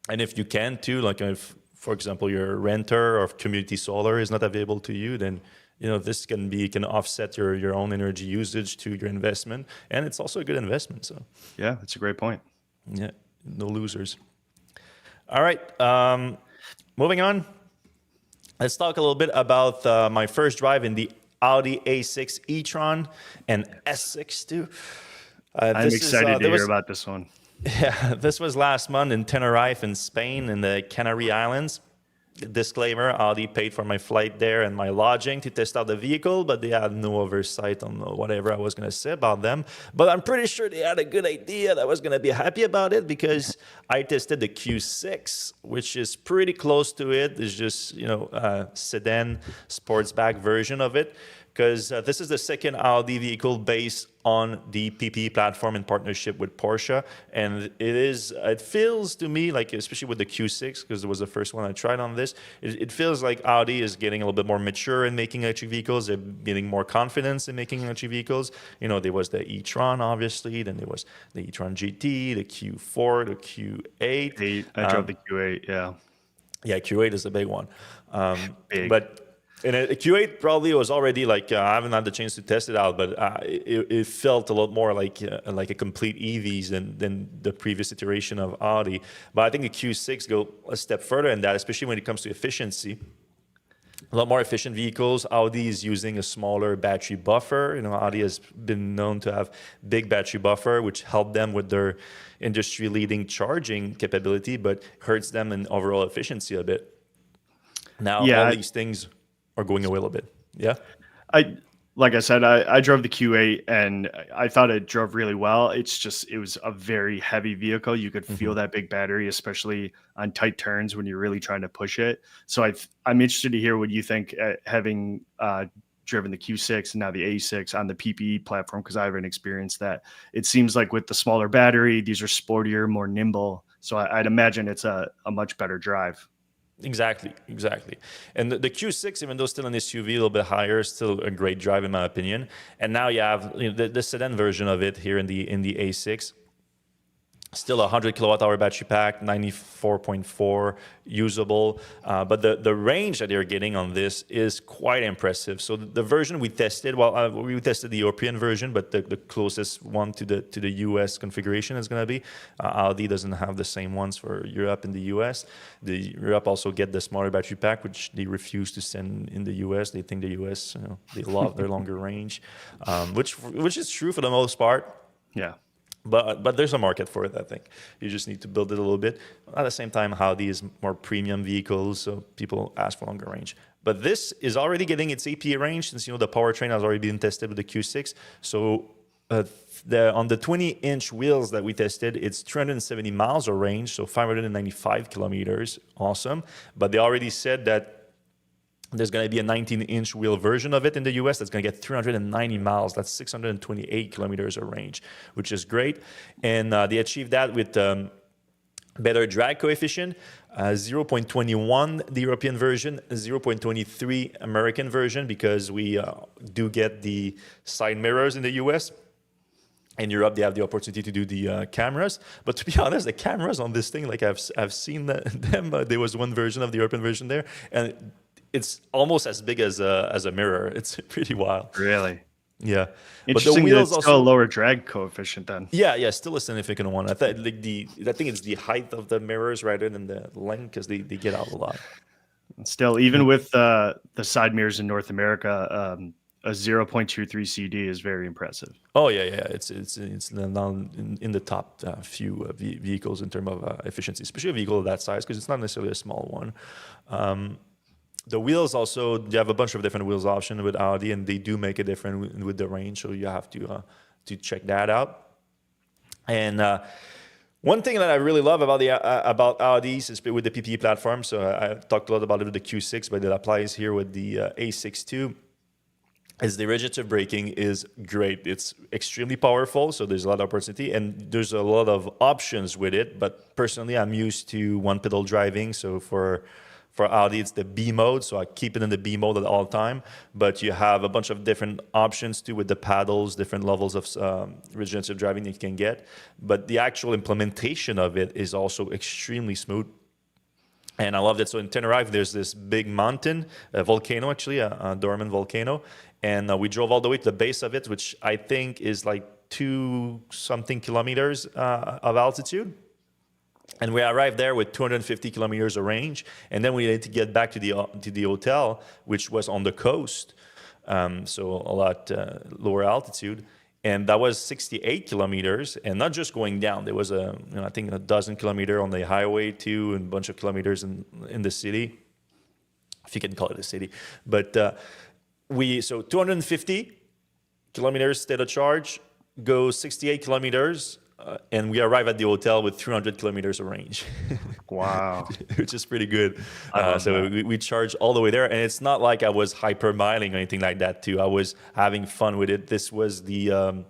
And if you can too, like if, for example, your renter or community solar is not available to you, then this can offset your own energy usage to your investment, and it's also a good investment. So yeah, that's a great point. Yeah, no losers. All right, moving on. Let's talk a little bit about my first drive in the Audi A6 e-tron and S6 too. I'm excited to hear about this one. Yeah, this was last month in Tenerife in Spain in the Canary Islands. Disclaimer, Audi paid for my flight there and my lodging to test out the vehicle, but they had no oversight on whatever I was going to say about them. But I'm pretty sure they had a good idea that I was going to be happy about it, because I tested the Q6, which is pretty close to it. It's just, a sedan sportsback version of it, because this is the second Audi vehicle based on the PPE platform in partnership with Porsche. And it feels to me like, especially with the Q6, because it was the first one I tried on this, it feels like Audi is getting a little bit more mature in making electric vehicles. They're getting more confidence in making electric vehicles. There was the e-tron, obviously. Then there was the e-tron GT, the Q4, the Q8. I drove the Q8, yeah. Yeah, Q8 is the big one. Big. But and a Q8 probably was already like, I haven't had the chance to test it out, but it felt a lot more like a complete EVs than the previous iteration of Audi. But I think the Q6 go a step further in that, especially when it comes to efficiency. A lot more efficient vehicles. Audi is using a smaller battery buffer. Audi has been known to have big battery buffer, which helped them with their industry-leading charging capability, but hurts them in overall efficiency a bit. Now, all these things are going away a little bit. Yeah. Like I said, I drove the Q8 and I thought it drove really well. It was a very heavy vehicle. You could feel that big battery, especially on tight turns when you're really trying to push it. So I'm interested to hear what you think, having driven the Q6 and now the A6 on the PPE platform, because I haven't experienced that. It seems like with the smaller battery, these are sportier, more nimble. So I'd imagine it's a much better drive. Exactly. And the Q6, even though still an SUV, a little bit higher, still a great drive in my opinion. And now you have the sedan version of it here in the A6. Still a 100 kilowatt hour battery pack, 94.4 usable. But the range that you're getting on this is quite impressive. So the version we tested, we tested the European version, but the closest one to the US configuration is going to be. Audi doesn't have the same ones for Europe and the US. Europe also get the smaller battery pack, which they refuse to send in the US. They think the US, they love their longer range, which is true for the most part. Yeah. But there's a market for it, I think. You just need to build it a little bit. At the same time, Audi is more premium vehicles, so people ask for longer range. But this is already getting its APA range since, the powertrain has already been tested with the Q6. So on the 20-inch wheels that we tested, it's 370 miles of range, so 595 kilometers. Awesome. But they already said that there's going to be a 19-inch wheel version of it in the US that's going to get 390 miles. That's 628 kilometers of range, which is great. And they achieved that with better drag coefficient, 0.21 the European version, 0.23 American version, because we do get the side mirrors in the US. In Europe, they have the opportunity to do the cameras. But to be honest, the cameras on this thing, like I've seen them. There was one version of the European version there, and it's almost as big as a mirror. It's pretty wild. Really? Yeah. Interesting. But the wheels also a lower drag coefficient then. Yeah, still a significant one. I think it's the height of the mirrors rather than the length, because they get out a lot. Still, even with the side mirrors in North America, a 0.23 CD is very impressive. Oh yeah. It's now in the top few vehicles in terms of efficiency, especially a vehicle of that size, because it's not necessarily a small one. The wheels also, you have a bunch of different wheels options with Audi, and they do make a difference with the range, so you have to check that out. And one thing that I really love about Audis is with the PPE platform. So I talked a lot about it with the Q6, but it applies here with the A6 too. Is the regenerative braking is great. It's extremely powerful, so there's a lot of opportunity, and there's a lot of options with it. But personally, I'm used to one pedal driving, so for Audi, it's the B mode, so I keep it in the B mode at all time. But you have a bunch of different options too with the paddles, different levels of regenerative driving that you can get. But the actual implementation of it is also extremely smooth. And I love that. So in Tenerife, there's this big mountain, a volcano actually, a dormant volcano. And we drove all the way to the base of it, which I think is like 2-something kilometers of altitude. And we arrived there with 250 kilometers of range, and then we had to get back to the hotel, which was on the coast, so a lot lower altitude. And that was 68 kilometers, and not just going down. There was I think a dozen kilometers on the highway too, and a bunch of kilometers in the city, if you can call it a city. But so 250 kilometers state of charge, go 68 kilometers. And we arrive at the hotel with 300 kilometers of range. Wow. Which is pretty good. So we charge all the way there. And it's not like I was hypermiling or anything like that too. I was having fun with it. This was the,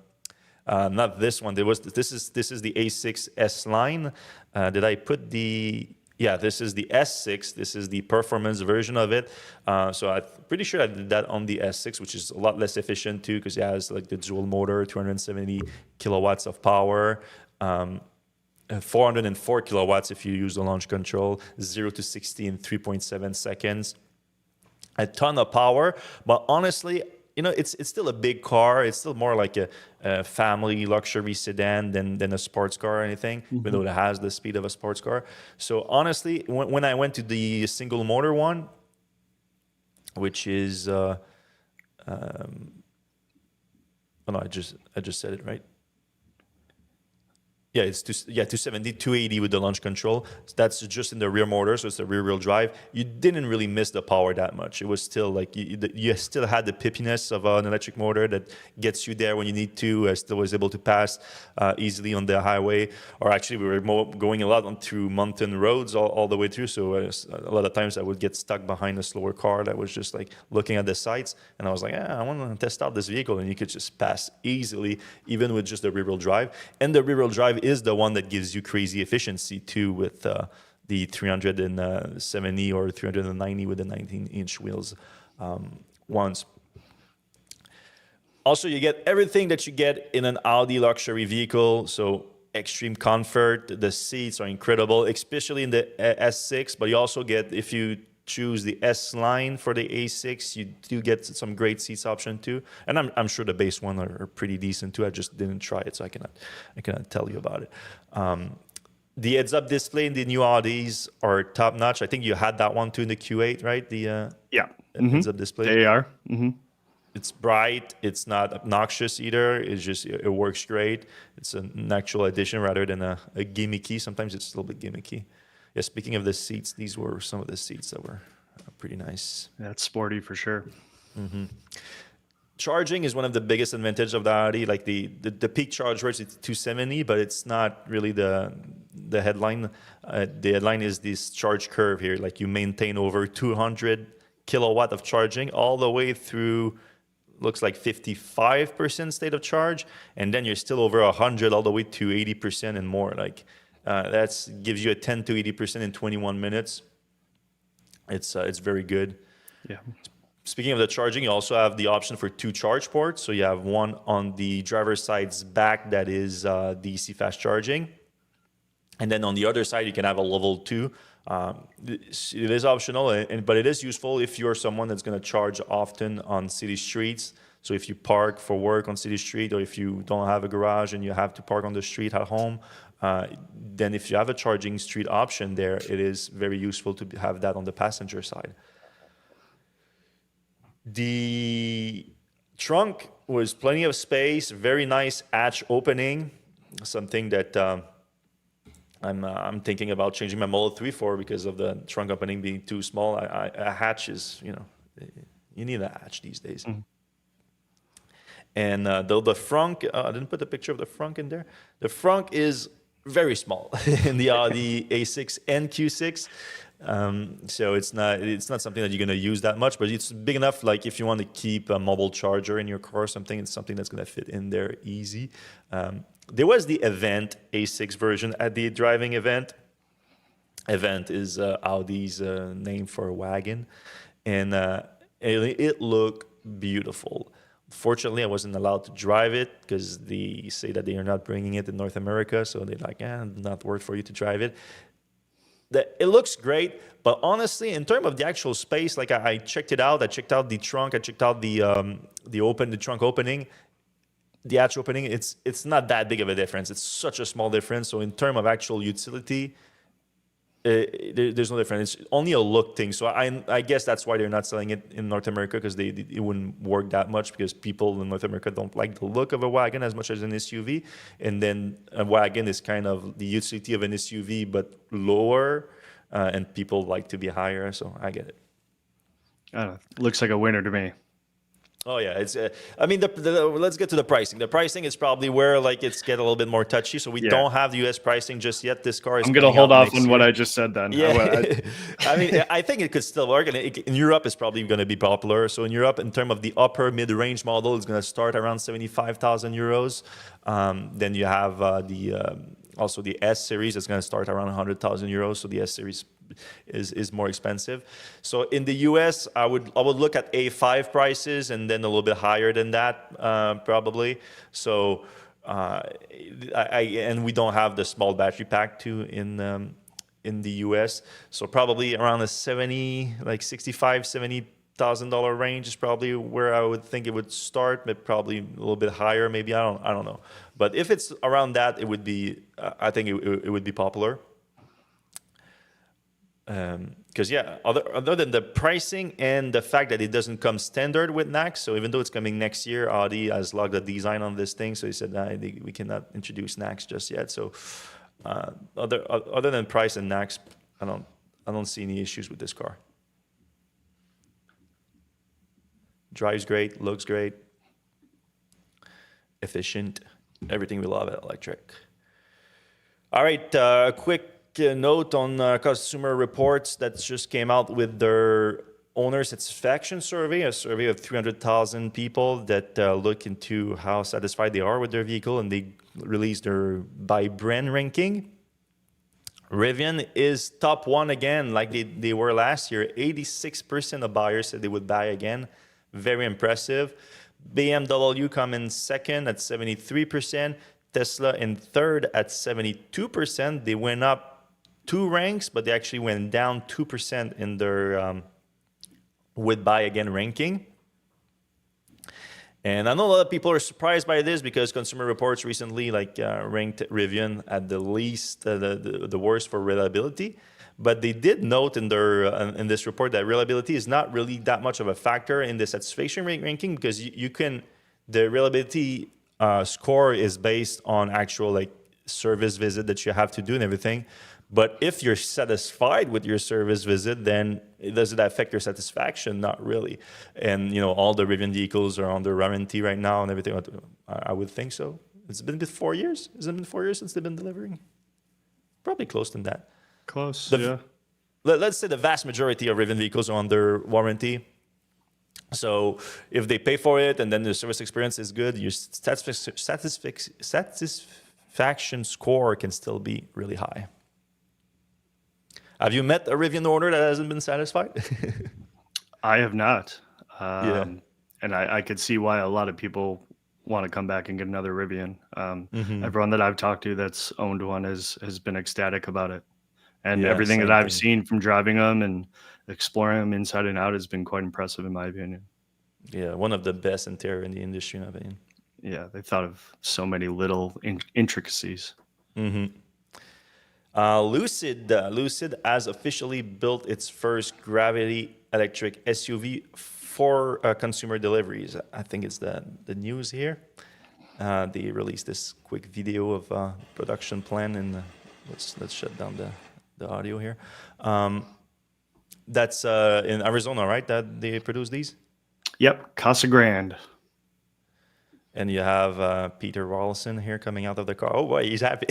not this one. This is the A6 S line. Did I put the... Yeah, this is the S6. This is the performance version of it. So I'm pretty sure I did that on the S6, which is a lot less efficient too, because it has like the dual motor, 270 kilowatts of power, 404 kilowatts if you use the launch control, 0 to 60 in 3.7 seconds. A ton of power, but honestly, it's still a big car. It's still more like a family luxury sedan than a sports car or anything, even though it has the speed of a sports car. So honestly, when I went to the single motor one, which is, oh no, I just said it right. Yeah, it's 270, 280 with the launch control. So that's just in the rear motor, so it's the rear-wheel drive. You didn't really miss the power that much. It was still like you still had the pippiness of an electric motor that gets you there when you need to. I still was able to pass easily on the highway, or actually we were going a lot through mountain roads all the way through. So a lot of times I would get stuck behind a slower car that was just like looking at the sights, and I was like, I want to test out this vehicle, and you could just pass easily, even with just the rear-wheel drive. And the rear-wheel drive is the one that gives you crazy efficiency too, with the 370 or 390 with the 19-inch wheels ones. Also, you get everything that you get in an Audi luxury vehicle. So extreme comfort. The seats are incredible, especially in the S6. But you also get, if you choose the S line for the A6, you do get some great seats option too. And I'm sure the base one are pretty decent too. I just didn't try it, so I cannot tell you about it. The heads-up display in the new Audis are top-notch. I think you had that one too in the Q8, right? The heads-up display. They are. It's bright. It's not obnoxious either. It's just, it works great. It's an actual addition rather than a gimmicky. Sometimes it's a little bit gimmicky. Yeah, speaking of the seats, these were some of the seats that were pretty nice. That's sporty for sure. Charging is one of the biggest advantages of the Audi. Like the peak charge rate is 270, but it's not really the headline. The headline is this charge curve here. Like you maintain over 200 kilowatt of charging all the way through, looks like 55% state of charge, and then you're still over 100 all the way to 80% and more. Like that gives you a 10 to 80% in 21 minutes. It's very good. Yeah. Speaking of the charging, you also have the option for 2 charge ports. So you have one on the driver's side's back that is DC fast charging. And then on the other side, you can have a level 2. It is optional, but it is useful if you're someone that's going to charge often on city streets. So if you park for work on city street, or if you don't have a garage and you have to park on the street at home, then if you have a charging street option there, it is very useful to have that on the passenger side. The trunk was plenty of space, very nice hatch opening, something that I'm thinking about changing my Model 3 for because of the trunk opening being too small. A hatch is, you need a hatch these days. And the frunk, I didn't put the picture of the frunk in there. The frunk is very small in the Audi A6 and Q6. So it's not something that you're going to use that much, but it's big enough. Like if you want to keep a mobile charger in your car or something, it's something that's going to fit in there easy. There was the Event A6 version at the driving event. Event is Audi's name for a wagon, and it looked beautiful. Fortunately, I wasn't allowed to drive it because they say that they are not bringing it in North America, so they're like, not worth for you to drive it. It looks great, but honestly, in terms of the actual space, like I checked it out. I checked out the trunk. I checked out the trunk opening, the hatch opening. It's not that big of a difference. It's such a small difference. So in terms of actual utility, there's no difference. It's only a look thing. So I guess that's why they're not selling it in North America, because it wouldn't work that much, because people in North America don't like the look of a wagon as much as an SUV. And then a wagon is kind of the utility of an SUV, but lower, and people like to be higher. So I get it. Looks like a winner to me. Oh yeah, it's. Let's get to the pricing. The pricing is probably where it's get a little bit more touchy. So we don't have the U.S. pricing just yet. This car is. I'm going to hold off on what I just said then. Yeah. I think it could still work, and in Europe it's probably going to be popular. So in Europe, in terms of the upper mid-range model, it's going to start around 75,000 euros. Then you have also the S series that's going to start around 100,000 euros. So the S series is more expensive. So in the US, I would look at A5 prices and then a little bit higher than that, probably. So and we don't have the small battery pack too in the US. So probably around a $70,000 range is probably where I would think it would start, but probably a little bit higher, maybe. I don't know. But if it's around that, it would be. I think it would be popular. Because other than the pricing and the fact that it doesn't come standard with NACS, so even though it's coming next year, Audi has logged a design on this thing, so he said we cannot introduce NACS just yet. So other than price and NACS, I don't see any issues with this car. Drives great, looks great, efficient, everything we love at Electrek. All right, quick note on Consumer Reports that just came out with their owner satisfaction survey, a survey of 300,000 people that look into how satisfied they are with their vehicle, and they released their by brand ranking. Rivian is top one again, like they were last year. 86% of buyers said they would buy again. Very impressive. BMW come in second at 73%. Tesla in third at 72%. They went up 2 ranks, but they actually went down 2% in their would buy again ranking. And I know a lot of people are surprised by this because Consumer Reports recently ranked Rivian at the least, the worst for reliability. But they did note in their in this report that reliability is not really that much of a factor in the satisfaction rate ranking, because the reliability score is based on actual service visit that you have to do and everything. But if you're satisfied with your service visit, then does it affect your satisfaction? Not really. And all the Rivian vehicles are under warranty right now and everything. I would think so. It's been 4 years. Has it been 4 years since they've been delivering? Probably close to that. Close, yeah. Let's say the vast majority of Rivian vehicles are under warranty. So if they pay for it and then the service experience is good, your satisfaction score can still be really high. Have you met a Rivian owner that hasn't been satisfied? I have not. Yeah. And I could see why a lot of people want to come back and get another Rivian. Everyone that I've talked to that's owned one has been ecstatic about it. And everything that I've seen from driving them and exploring them inside and out has been quite impressive, in my opinion. Yeah, one of the best interior in the industry, in my opinion. Yeah, they thought of so many little intricacies. Lucid has officially built its first Gravity electric SUV for consumer deliveries. I think it's the news here. They released this quick video of production plan, and let's shut down the audio here. That's in Arizona, right? That they produce these. Yep, Casa Grande. And you have Peter Rawlinson here coming out of the car. Oh boy, he's happy.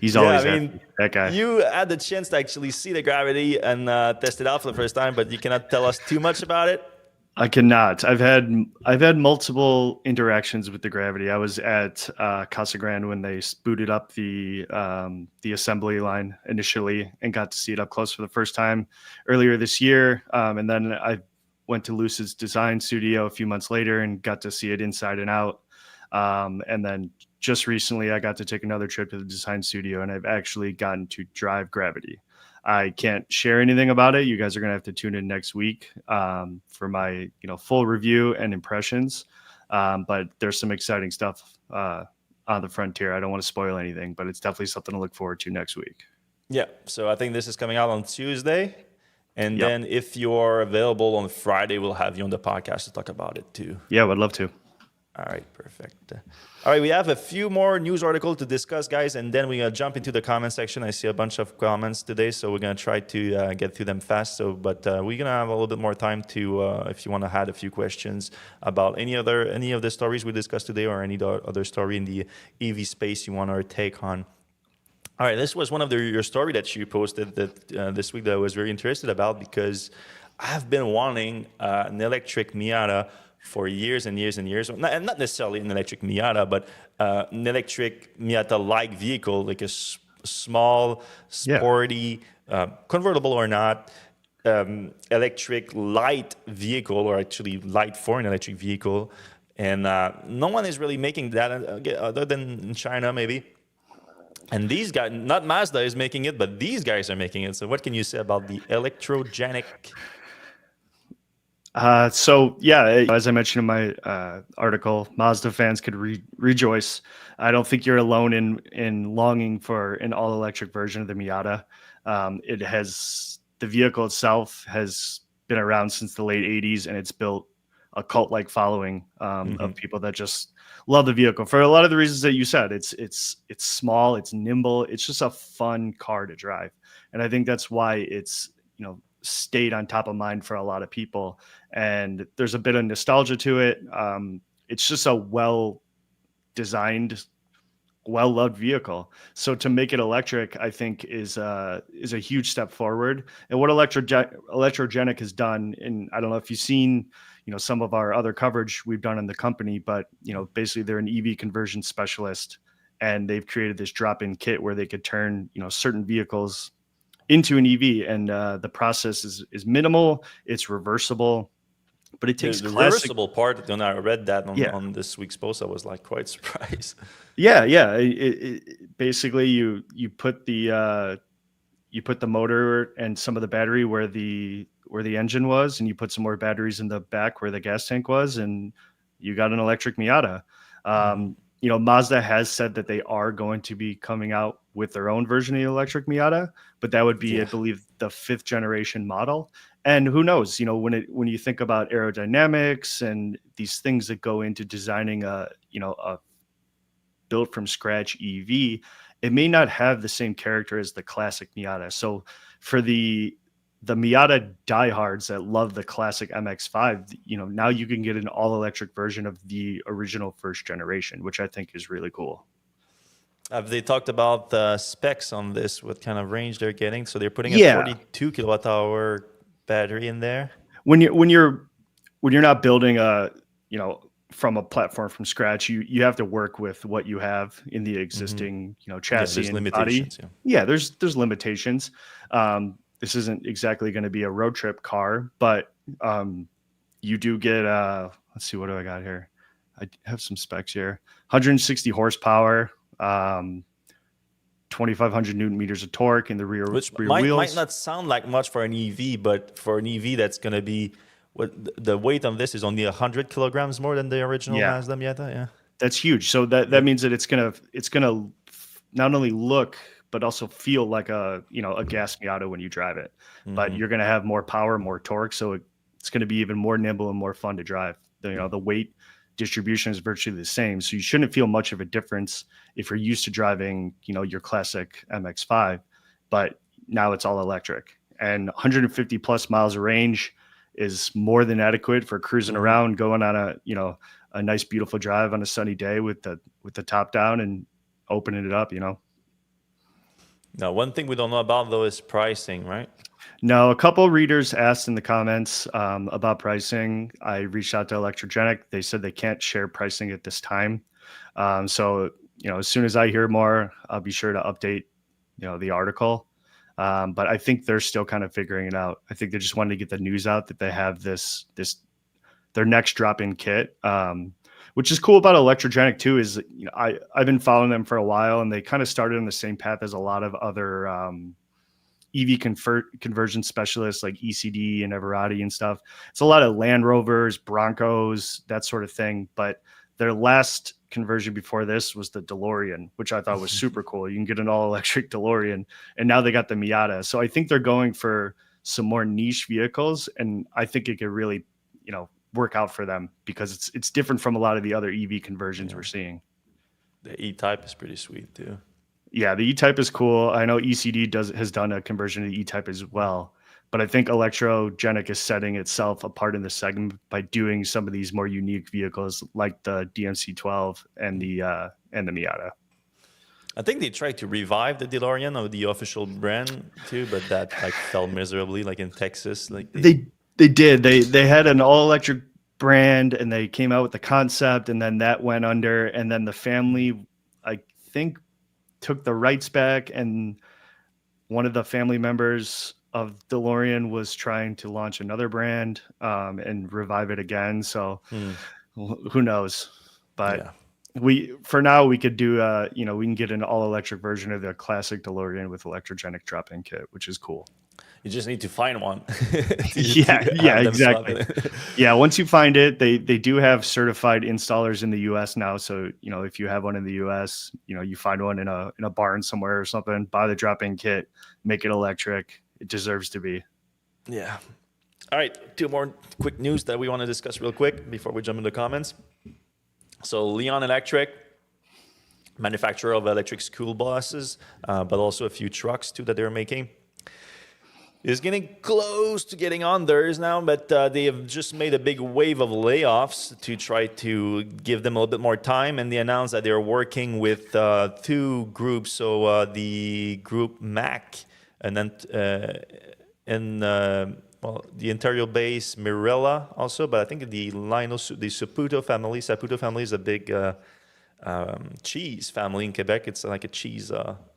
He's always happy. That guy. You had the chance to actually see the Gravity and test it out for the first time, but you cannot tell us too much about it. I cannot. I've had multiple interactions with the Gravity. I was at Casa Grande when they booted up the assembly line initially and got to see it up close for the first time earlier this year. And then I went to Lucid's design studio a few months later and got to see it inside and out. And then just recently, I got to take another trip to the design studio, and I've actually gotten to drive Gravity. I can't share anything about it. You guys are going to have to tune in next week for my full review and impressions. But there's some exciting stuff on the frontier. I don't want to spoil anything, but it's definitely something to look forward to next week. Yeah. So I think this is coming out on Tuesday. And then if you're available on Friday, we'll have you on the podcast to talk about it too. Yeah, would love to. All right, perfect. All right, we have a few more news articles to discuss, guys, and then we're going to jump into the comment section. I see a bunch of comments today, so we're going to try to get through them fast. But we're going to have a little bit more time to, if you want to add a few questions about any of the stories we discussed today or any other story in the EV space you want our take on. All right, this was one of your story that you posted this week that I was very interested about, because I've been wanting an electric Miata for years and years and years. Not necessarily an electric Miata, but an electric Miata-like vehicle, like a small, sporty, convertible or not, electric light vehicle, or actually light for an electric vehicle. And no one is really making that other than in China, maybe. And these guys, not Mazda is making it, but these guys are making it. So what can you say about the electrogenic? As I mentioned in my article, Mazda fans could rejoice. I don't think you're alone in longing for an all-electric version of the Miata. The vehicle itself has been around since the late 80s, and it's built a cult-like following of people that just love the vehicle for a lot of the reasons that you said. It's small, it's nimble, it's just a fun car to drive, and I think that's why it's stayed on top of mind for a lot of people. And there's a bit of nostalgia to it. It's just a well-designed, well-loved vehicle. So to make it electric, I think is a huge step forward. And what Electrogenic has done, and I don't know if you've seen, some of our other coverage we've done in the company, but basically they're an EV conversion specialist, and they've created this drop-in kit where they could turn, certain vehicles into an EV, and the process is minimal. It's reversible. but it takes the classic. reversible part. When I read that Yeah. on this week's post, I was like quite surprised. Yeah. Basically, you put the motor and some of the battery where the engine was, and you put some more batteries in the back where the gas tank was, and you got an electric Miata. You know, Mazda has said that they are going to be coming out with their own version of the electric Miata, but that would be, I believe, the 5th generation model. And who knows, you know, when you think about aerodynamics and these things that go into designing a built from scratch EV, it may not have the same character as the classic Miata. So for the Miata diehards that love the classic MX-5, you know, now you can get an all-electric version of the original 1st generation, which I think is really cool. Have they talked about the specs on this? What kind of range they're getting? So they're putting a 42 kilowatt hour battery in there. When you're not building from a platform from scratch, you have to work with what you have in the existing chassis and body. There's limitations. This isn't exactly going to be a road trip car, but you do get let's see, what do I got here? I have some specs here. 160 horsepower, 2,500 newton meters of torque in the rear wheels. Might not sound like much for an EV, but for an EV, that's going to be the weight on this is only 100 kilograms more than the original Mazda Miata. Yeah, that's huge. So that means that it's gonna not only look but also feel like a gas Miata when you drive it. But you're gonna have more power, more torque, so it's gonna be even more nimble and more fun to drive. The weight distribution is virtually the same, so you shouldn't feel much of a difference if you're used to driving your classic MX-5. But now it's all electric, and 150 plus miles of range is more than adequate for cruising around, going on a nice, beautiful drive on a sunny day with the top down and opening it up. Now, one thing we don't know about though is pricing, right? No, a couple readers asked in the comments about pricing. I reached out to Electrogenic. They said they can't share pricing at this time. So as soon as I hear more, I'll be sure to update the article. But I think they're still kind of figuring it out. I think they just wanted to get the news out that they have their next drop-in kit. Which is cool about Electrogenic too is I've been following them for a while, and they kind of started on the same path as a lot of other EV conversion specialists like ECD and Everati and stuff. It's a lot of Land Rovers, Broncos, that sort of thing. But their last conversion before this was the DeLorean, which I thought was super cool. You can get an all-electric DeLorean, and now they got the Miata. So I think they're going for some more niche vehicles, and I think it could really, work out for them because it's different from a lot of the other EV conversions we're seeing. The E-Type is pretty sweet too. Yeah, the E-Type is cool. I know ECD has done a conversion to the E-Type as well, but I think Electrogenic is setting itself apart in the segment by doing some of these more unique vehicles like the DMC-12 and the Miata. I think they tried to revive the DeLorean of the official brand too, but that fell miserably, like in Texas. They did. They had an all-electric brand, and they came out with the concept, and then that went under, and then the family, I think, took the rights back, and one of the family members of DeLorean was trying to launch another brand and revive it again. So who knows? But for now we could do we can get an all-electric version of the classic DeLorean with Electrogenic drop-in kit, which is cool. You just need to find one. Exactly. Yeah, once you find it, they do have certified installers in the US now. So, if you have one in the US, you find one in a barn somewhere or something, buy the drop-in kit, make it electric. It deserves to be. Yeah. All right, 2 more quick news that we want to discuss real quick before we jump into the comments. So Leon Electric, manufacturer of electric school buses, but also a few trucks too that they're making, is getting close to getting on theirs now, but they have just made a big wave of layoffs to try to give them a little bit more time, and they announced that they're working with 2 groups, so the group MAC, and then the Ontario base Mirella also, but I think the Saputo family is a big cheese family in Quebec. It's like a cheese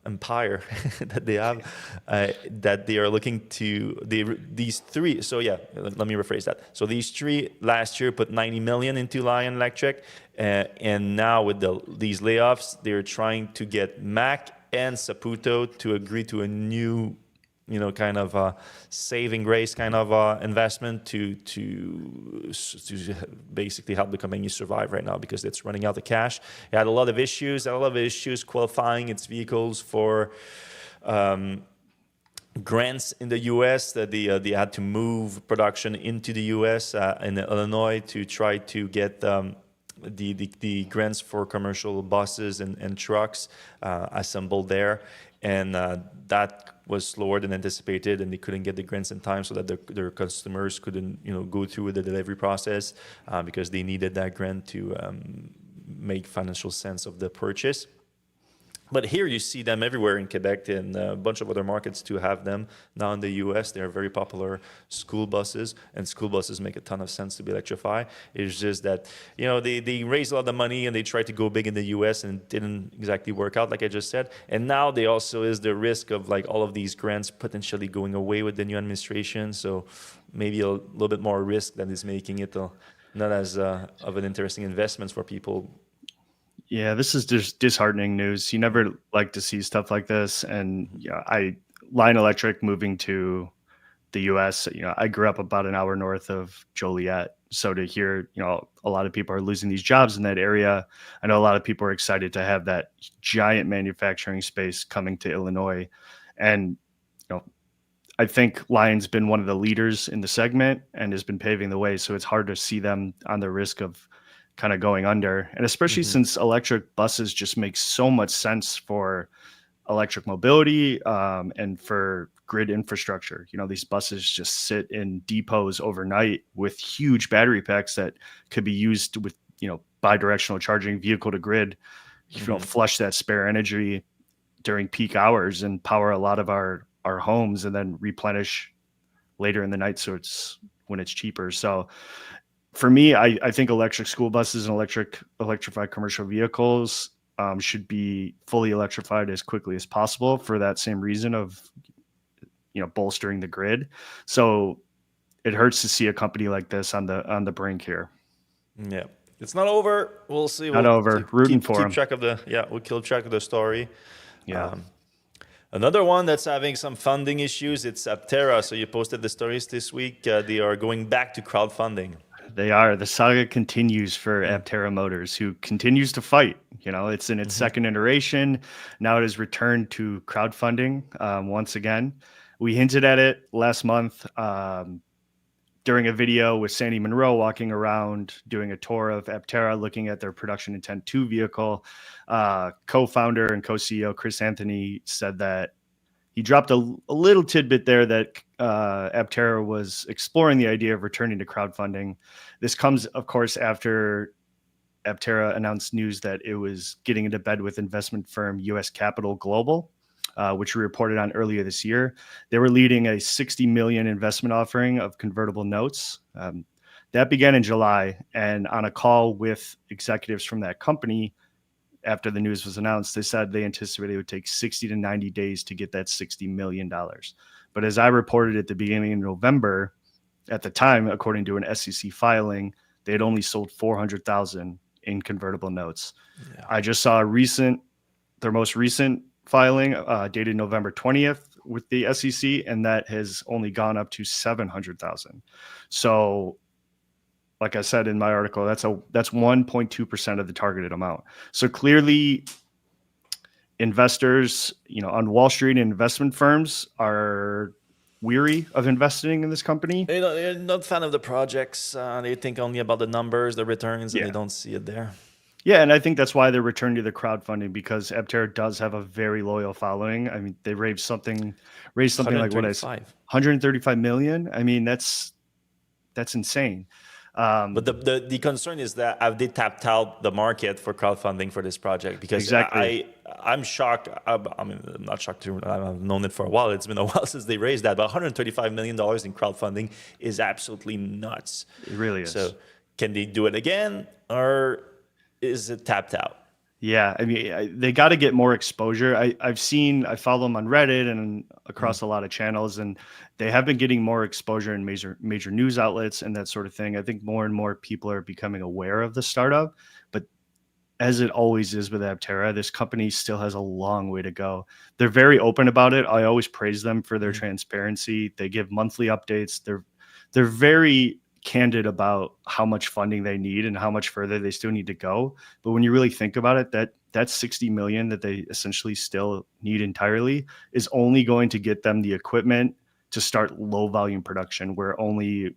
empire that they have, that they are looking to. These three. So yeah, let me rephrase that. So these three last year put 90 million into Lion Electric, and now with these layoffs, they're trying to get Mac and Saputo to agree to a new, kind of saving grace kind of investment to basically help the company survive right now, because it's running out of cash. It had a lot of issues qualifying its vehicles for grants in the U.S. That they had to move production into the U.S. In Illinois to try to get the grants for commercial buses and trucks assembled there, and that was slower than anticipated, and they couldn't get the grants in time so that their customers couldn't go through with the delivery process, because they needed that grant to make financial sense of the purchase. But here you see them everywhere in Quebec and a bunch of other markets to have them. Now in the US, they're very popular school buses, and school buses make a ton of sense to be electrified. It's just that, they raised a lot of money and they tried to go big in the US and it didn't exactly work out, like I just said. And now they also is the risk of like all of these grants potentially going away with the new administration. So maybe a little bit more risk that is making it not as of an interesting investment for people. Yeah, this is just disheartening news. You never like to see stuff like this. And Lion Electric moving to the US, I grew up about an hour north of Joliet. So to hear, a lot of people are losing these jobs in that area. I know a lot of people are excited to have that giant manufacturing space coming to Illinois. And, I think Lion's been one of the leaders in the segment and has been paving the way. So it's hard to see them on the risk of kind of going under, and especially since electric buses just make so much sense for electric mobility and for grid infrastructure. These buses just sit in depots overnight with huge battery packs that could be used with bi-directional charging, vehicle to grid, flush that spare energy during peak hours and power a lot of our homes, and then replenish later in the night, so it's when it's cheaper. So for me, I think electric school buses and electrified commercial vehicles should be fully electrified as quickly as possible for that same reason of, bolstering the grid. So it hurts to see a company like this on the brink here. Yeah, it's not over. We'll see. Not over. Rooting for them. We'll keep track of the story. Yeah. Another one that's having some funding issues, it's Aptera. So you posted the stories this week. They are going back to crowdfunding. They are. The saga continues for Aptera Motors, who continues to fight. It's in its second iteration. Now it has returned to crowdfunding once again. We hinted at it last month during a video with Sandy Monroe walking around doing a tour of Aptera, looking at their production intent 2 vehicle. Co-founder and co-CEO Chris Anthony said that he dropped a little tidbit there that Aptera was exploring the idea of returning to crowdfunding. This comes, of course, after Aptera announced news that it was getting into bed with investment firm US Capital Global, which we reported on earlier this year. They were leading a $60 million investment offering of convertible notes. That began in July, and on a call with executives from that company, after the news was announced, they said they anticipated it would take 60 to 90 days to get that $60 million. But as I reported at the beginning of November, at the time, according to an SEC filing, they had only sold 400,000 in convertible notes. Yeah. I just saw their most recent filing dated November 20th with the SEC, and that has only gone up to 700,000. So like I said in my article, that's 1.2% of the targeted amount. So clearly investors, on Wall Street and investment firms are weary of investing in this company. They're not a fan of the projects. They think only about the numbers, the returns, and they don't see it there. Yeah, and I think that's why they're returning to the crowdfunding, because Aptera does have a very loyal following. I mean, they raised something like 135 million. I mean, that's insane. But the concern is that have they tapped out the market for crowdfunding for this project? Because exactly. I'm shocked. I'm not shocked. I've known it for a while. It's been a while since they raised that. But $135 million in crowdfunding is absolutely nuts. It really is. So can they do it again, or is it tapped out? Yeah, I mean, they got to get more exposure. I follow them on Reddit and across a lot of channels, and they have been getting more exposure in major news outlets and that sort of thing. I think more and more people are becoming aware of the startup, but as it always is with Aptera, this company still has a long way to go. They're very open about it. I always praise them for their transparency. They give monthly updates. They're very candid about how much funding they need and how much further they still need to go. But when you really think about it, that 60 million that they essentially still need entirely is only going to get them the equipment to start low volume production, where only,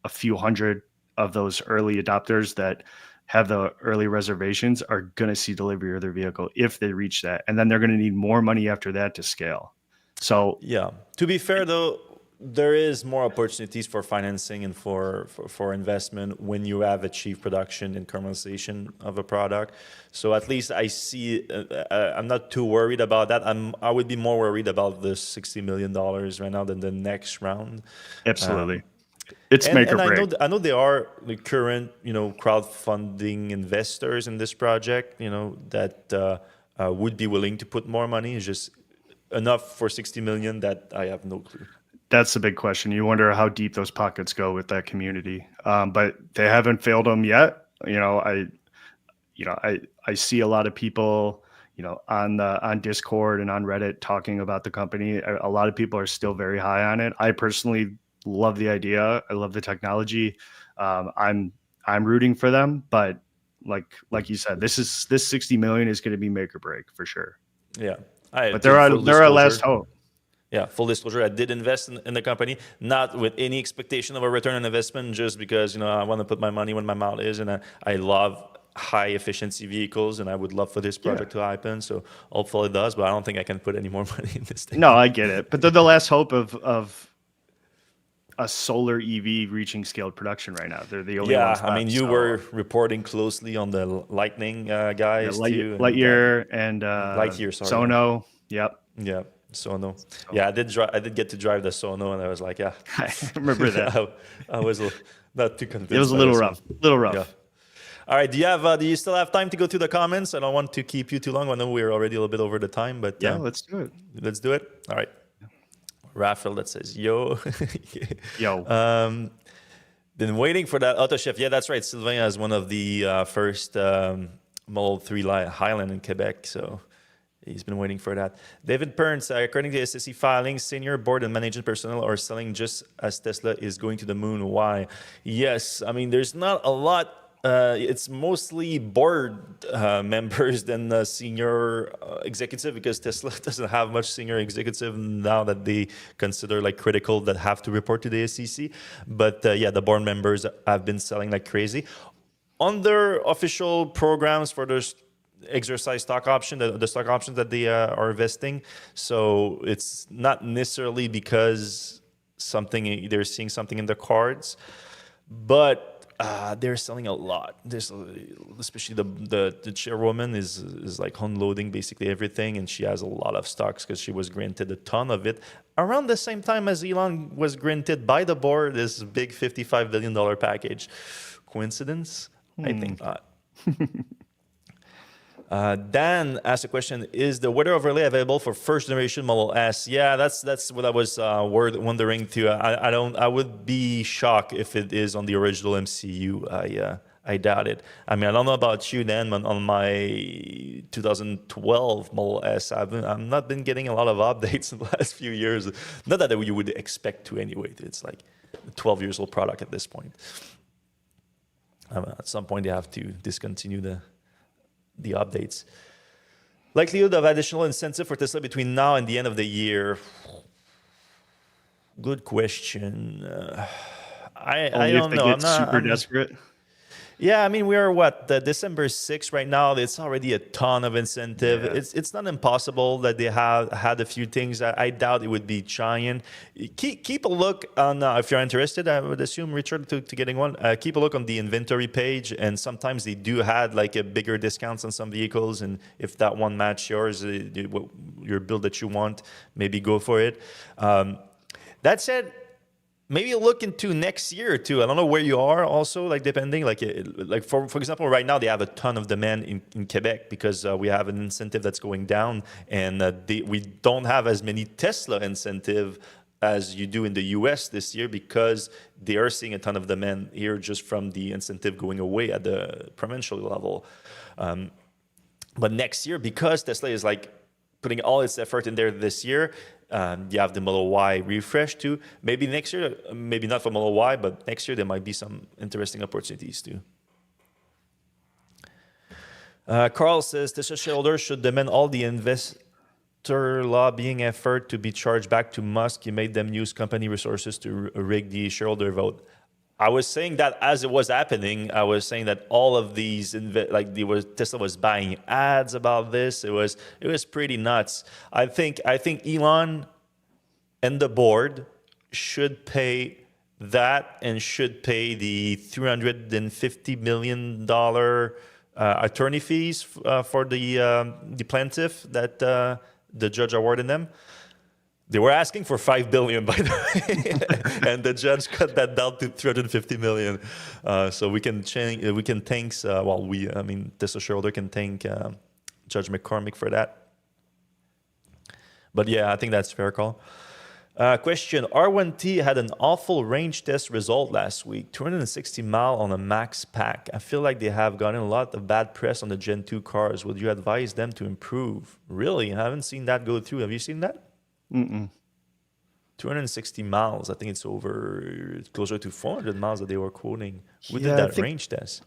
a few hundred of those early adopters that have the early reservations are going to see delivery of their vehicle if they reach that. And then they're going to need more money after that to scale. So yeah, to be fair though, there is more opportunities for financing and for investment when you have achieved production and commercialization of a product. So at least I see, I'm not too worried about that. I would be more worried about the $60 million right now than the next round. Absolutely. It's make or break. I know there are the current, crowdfunding investors in this project, that would be willing to put more money. It's just enough for 60 million that I have no clue. That's the big question. You wonder how deep those pockets go with that community. But they haven't failed them yet. I see a lot of people, on Discord and on Reddit talking about the company. A lot of people are still very high on it. I personally love the idea. I love the technology. I'm rooting for them, but like you said, this 60 million is going to be make or break for sure. Yeah. But they're our last hope. Yeah, full disclosure, I did invest in the company, not with any expectation of a return on investment, just because, I want to put my money where my mouth is, and I love high efficiency vehicles, and I would love for this project to happen. So hopefully it does, but I don't think I can put any more money in this thing. No, I get it. But they're the last hope of a solar EV reaching scaled production right now. They're the only ones left, you were reporting closely on the Lightning guys too. Lightyear and Sono. Yep. Yeah. Sono. Yeah, I did get to drive the Sono, and I was like, yeah. I remember that. I was not too convinced. It was a little rough. Yeah. All right. Do you still have time to go through the comments? I don't want to keep you too long. I know we're already a little bit over the time, but yeah, let's do it. Let's do it. All right. Raphael that says yo. Yo. Been waiting for that Auto Chef. Yeah, that's right. Sylvain is one of the first Model 3 Highland in Quebec, so he's been waiting for that. David Perns, according to the SEC filings, senior board and management personnel are selling just as Tesla is going to the moon. Why? Yes, I mean, there's not a lot. It's mostly board members than senior executive, because Tesla doesn't have much senior executive now that they consider critical that have to report to the SEC. But the board members have been selling like crazy. On their official programs for their exercise stock option, the stock options that they are vesting. So it's not necessarily because they're seeing something in the cards, but they're selling a lot. Especially the chairwoman is like unloading basically everything, and she has a lot of stocks because she was granted a ton of it around the same time as Elon was granted by the board this big $55 billion package. Coincidence? I think not. Dan asked a question: is the weather overlay available for first generation Model S? Yeah, that's what I was wondering too. I would be shocked if it is on the original MCU. I doubt it. I mean, I don't know about you, Dan, but on my 2012 Model S, I've not been getting a lot of updates in the last few years. Not that you would expect to anyway. It's like a 12 years old product at this point. At some point, they have to discontinue the updates. Likelihood of additional incentive for Tesla between now and the end of the year. Good question. I don't know. I'm not super desperate. Yeah, I mean, we are December 6th right now. It's already a ton of incentive. Yeah. It's not impossible that they have had a few things. I doubt it would be giant. Keep a look on, if you're interested, I would assume, Richard, to getting one, keep a look on the inventory page. And sometimes they do have like a bigger discounts on some vehicles. And if that one match yours, your build that you want, maybe go for it. That said, maybe look into next year too. I don't know where you are also, like depending, like for example, right now they have a ton of demand in Quebec because we have an incentive that's going down, and we don't have as many Tesla incentive as you do in the US this year because they are seeing a ton of demand here just from the incentive going away at the provincial level. But next year, because Tesla is like putting all its effort in there this year, you have the Model Y refresh too. Maybe next year, maybe not for Model Y, but next year there might be some interesting opportunities too. Carl says Tesla shareholders should demand all the investor lobbying effort to be charged back to Musk. He made them use company resources to rig the shareholder vote. I was saying that as it was happening, I was saying that all of these, Tesla was buying ads about this. It was pretty nuts. I think Elon and the board should pay that and should pay the $350 million attorney fees for the plaintiff that the judge awarded them. They were asking for $5 billion, by the way, and the judge cut that down to $350 million. So we can thank, Tesla shareholder can thank Judge McCormick for that. But yeah, I think that's fair call. Question: R1T had an awful range test result last week, 260 miles on a max pack. I feel like they have gotten a lot of bad press on the Gen 2 cars. Would you advise them to improve? Really? I haven't seen that go through. Have you seen that? 260 miles. I think it's closer to 400 miles that they were quoting. Who did that range test?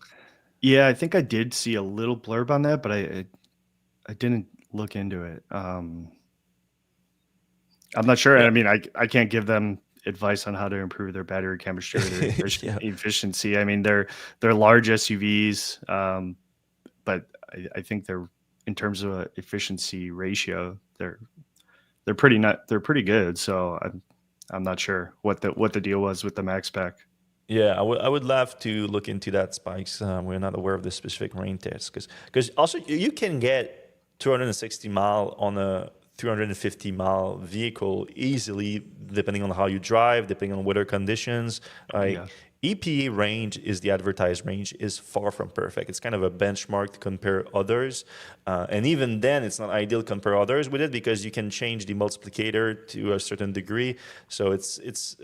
Yeah, I think I did see a little blurb on that, but I didn't look into it. I'm not sure. Yeah. I mean, I can't give them advice on how to improve their battery chemistry or their efficiency. I mean, they're large SUVs, but I think they're, in terms of efficiency ratio, they're pretty good. So I'm not sure what the deal was with the max pack. Yeah, I would love to look into that, Spikes. We're not aware of the specific range test because also you can get 260 mile on a 350 mile vehicle easily, depending on how you drive, depending on weather conditions. EPA range is the advertised range, is far from perfect. It's kind of a benchmark to compare others. And even then, it's not ideal to compare others with it because you can change the multiplicator to a certain degree. So it's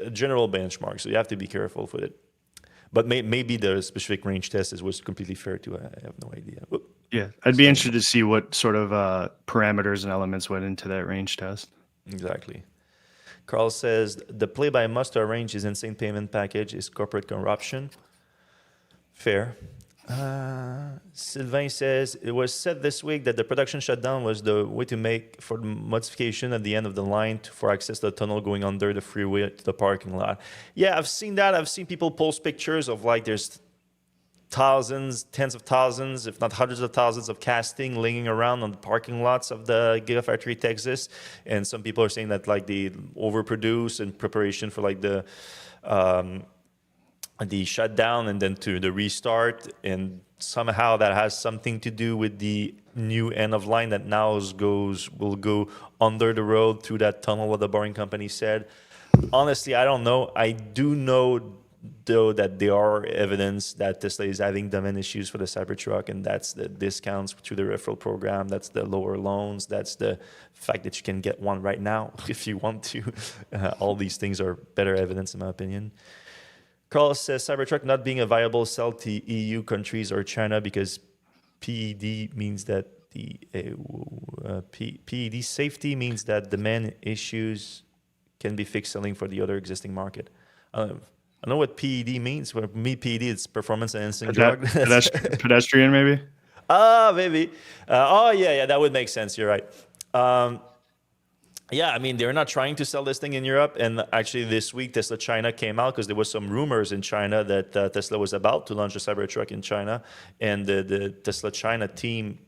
a general benchmark. So you have to be careful with it. But maybe the specific range test was completely fair too. I have no idea. Whoop. Yeah, I'd be interested to see what sort of parameters and elements went into that range test. Exactly. Carl says, the play by Musk to arrange his insane payment package is corporate corruption. Fair. Sylvain says, it was said this week that the production shutdown was the way to make for the modification at the end of the line for access to the tunnel going under the freeway to the parking lot. Yeah, I've seen that. I've seen people post pictures of like there's thousands, tens of thousands, if not hundreds of thousands of casting laying around on the parking lots of the Gigafactory Texas. And some people are saying that like they overproduce in preparation for like the shutdown and then to the restart. And somehow that has something to do with the new end of line that now will go under the road through that tunnel, what the Boring Company said. Honestly, I don't know. I do know though that there are evidence that Tesla is having demand issues for the Cybertruck, and that's the discounts through the referral program, that's the lower loans, that's the fact that you can get one right now if you want to. All these things are better evidence in my opinion. Carl says Cybertruck not being a viable sell to EU countries or China because PED means that PED safety means that demand issues can be fixed selling for the other existing market. I know what PED means. For me, PED is performance enhancing drug. Pedestrian, maybe? Maybe. Yeah, that would make sense. You're right. Yeah, I mean, they're not trying to sell this thing in Europe. And actually this week, Tesla China came out because there was some rumors in China that Tesla was about to launch a Cybertruck in China. And the Tesla China team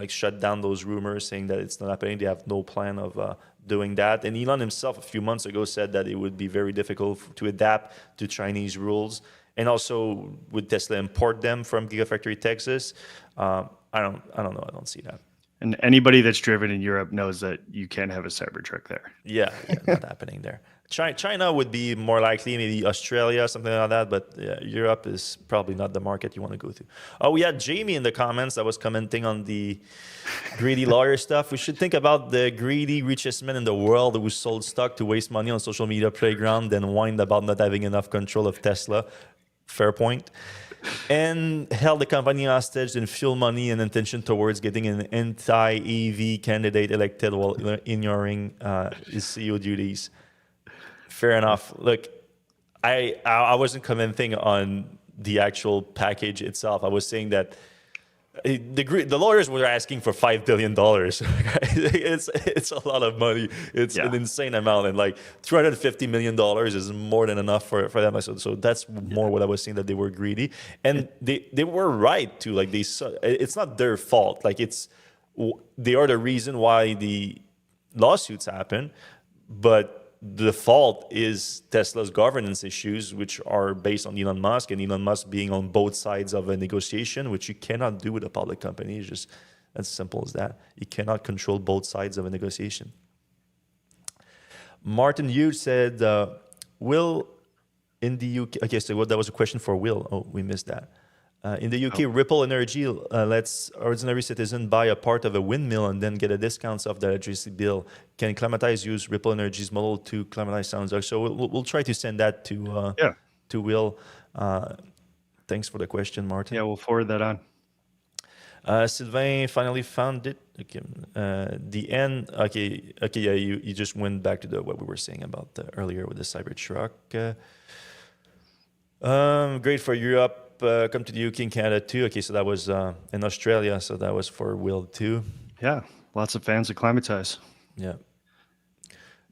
shut down those rumors saying that it's not happening. They have no plan of doing that. And Elon himself a few months ago said that it would be very difficult to adapt to Chinese rules. And also would Tesla import them from Gigafactory Texas? I don't know. I don't see that. And anybody that's driven in Europe knows that you can't have a Cybertruck there. Yeah, not happening there. China would be more likely, maybe Australia, something like that. But Europe is probably not the market you want to go to. Oh, we had Jamie in the comments that was commenting on the greedy lawyer stuff. We should think about the greedy richest men in the world who sold stock to waste money on social media playground, then whined about not having enough control of Tesla. Fair point. And held the company hostage in fuel money and intention towards getting an anti-EV candidate elected while ignoring his CEO duties. Fair enough. Look, I wasn't commenting on the actual package itself. I was saying that the lawyers were asking for $5 billion. It's a lot of money. It's an insane amount, and like $350 million is more than enough for them. So that's more what I was saying, that they were greedy, and they were right too. Like it's not their fault. Like they are the reason why the lawsuits happen, but the fault is Tesla's governance issues, which are based on Elon Musk, and Elon Musk being on both sides of a negotiation, which you cannot do with a public company. It's just as simple as that. You cannot control both sides of a negotiation. Martin Hughes said, will in the UK... Okay, so that was a question for Will. Oh, we missed that. In the UK, Ripple Energy lets ordinary citizens buy a part of a windmill and then get a discount off the electricity bill. Can Climatize use Ripple Energy's model to Climatize Sounds? So we'll try to send that to Will. Thanks for the question, Martin. Yeah, we'll forward that on. Sylvain finally found it. Okay, the end. Okay. Yeah, you just went back to what we were saying about earlier with the Cybertruck. Great for Europe. Come to the UK and Canada too. Okay, so that was in Australia, so that was for Will too. Yeah, lots of fans of Climatize. Yeah.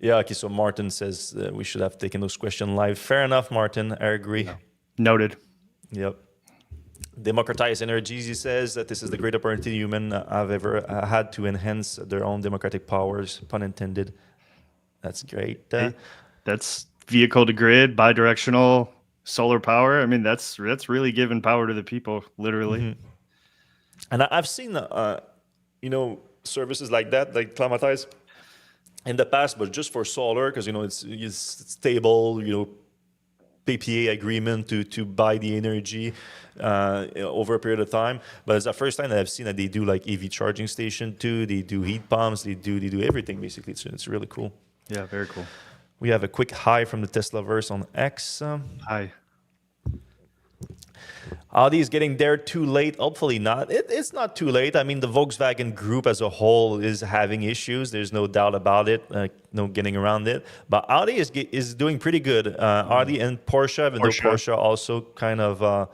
Okay, so Martin says we should have taken those questions live. Fair enough, Martin. I agree. Yeah. Noted. Yep. Democratize Energies, he says that this is the great opportunity humans have ever had to enhance their own democratic powers, pun intended. That's great. That's vehicle to grid, bidirectional solar power. I mean, that's really giving power to the people, literally. Mm-hmm. And I've seen services like that, like Climatize, in the past, but just for solar, because it's stable, PPA agreement to buy the energy over a period of time. But it's the first time that I've seen that they do like EV charging station too. They do heat pumps. They do everything basically. It's really cool. Yeah, very cool. We have a quick hi from the Teslaverse on X. Hi. Audi is getting there too late. Hopefully not. It's not too late. I mean, the Volkswagen group as a whole is having issues. There's no doubt about it. No getting around it. But Audi is doing pretty good. Audi and Porsche, even though Porsche also kind of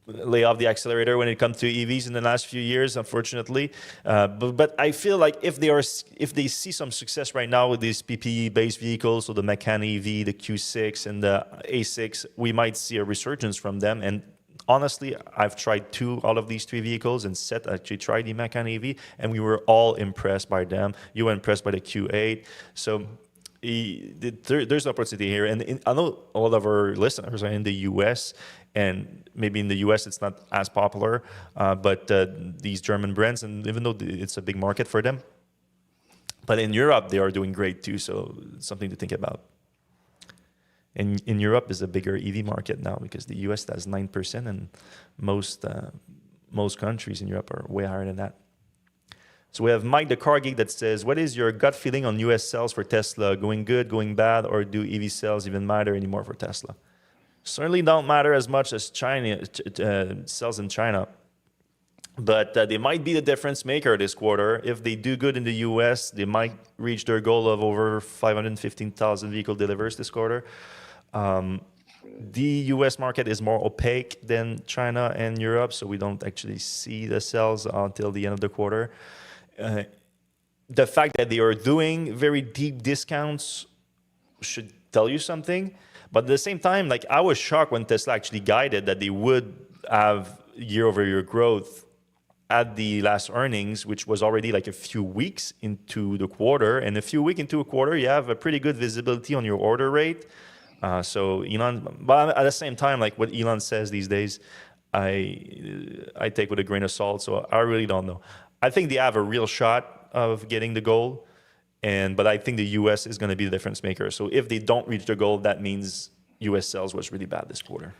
lay off the accelerator when it comes to EVs in the last few years, unfortunately. But I feel like if they see some success right now with these PPE-based vehicles, so the Macan EV, the Q6, and the A6, we might see a resurgence from them. And honestly, I've tried all of these three vehicles, and Seth actually tried the Macan EV, and we were all impressed by them. You were impressed by the Q8. So there's an opportunity here. And I know a lot of our listeners are in the US, and maybe in the US it's not as popular, but these German brands, and even though it's a big market for them, but in Europe they are doing great too, so it's something to think about. And in Europe is a bigger EV market now because the US has 9%, and most countries in Europe are way higher than that. So we have Mike the Car Geek that says, what is your gut feeling on US sales for Tesla? Going good, going bad, or do EV sales even matter anymore for Tesla? Certainly don't matter as much as China sales in China. But they might be the difference maker this quarter. If they do good in the US, they might reach their goal of over 515,000 vehicle delivers this quarter. The US market is more opaque than China and Europe, so we don't actually see the sales until the end of the quarter. The fact that they are doing very deep discounts should tell you something. But at the same time, like, I was shocked when Tesla actually guided that they would have year-over-year growth at the last earnings, which was already like a few weeks into the quarter. And a few weeks into a quarter, you have a pretty good visibility on your order rate. So Elon, but at the same time, like what Elon says these days, I take with a grain of salt. So I really don't know. I think they have a real shot of getting the goal. But I think the US is going to be the difference maker. So if they don't reach their goal, that means US sales was really bad this quarter.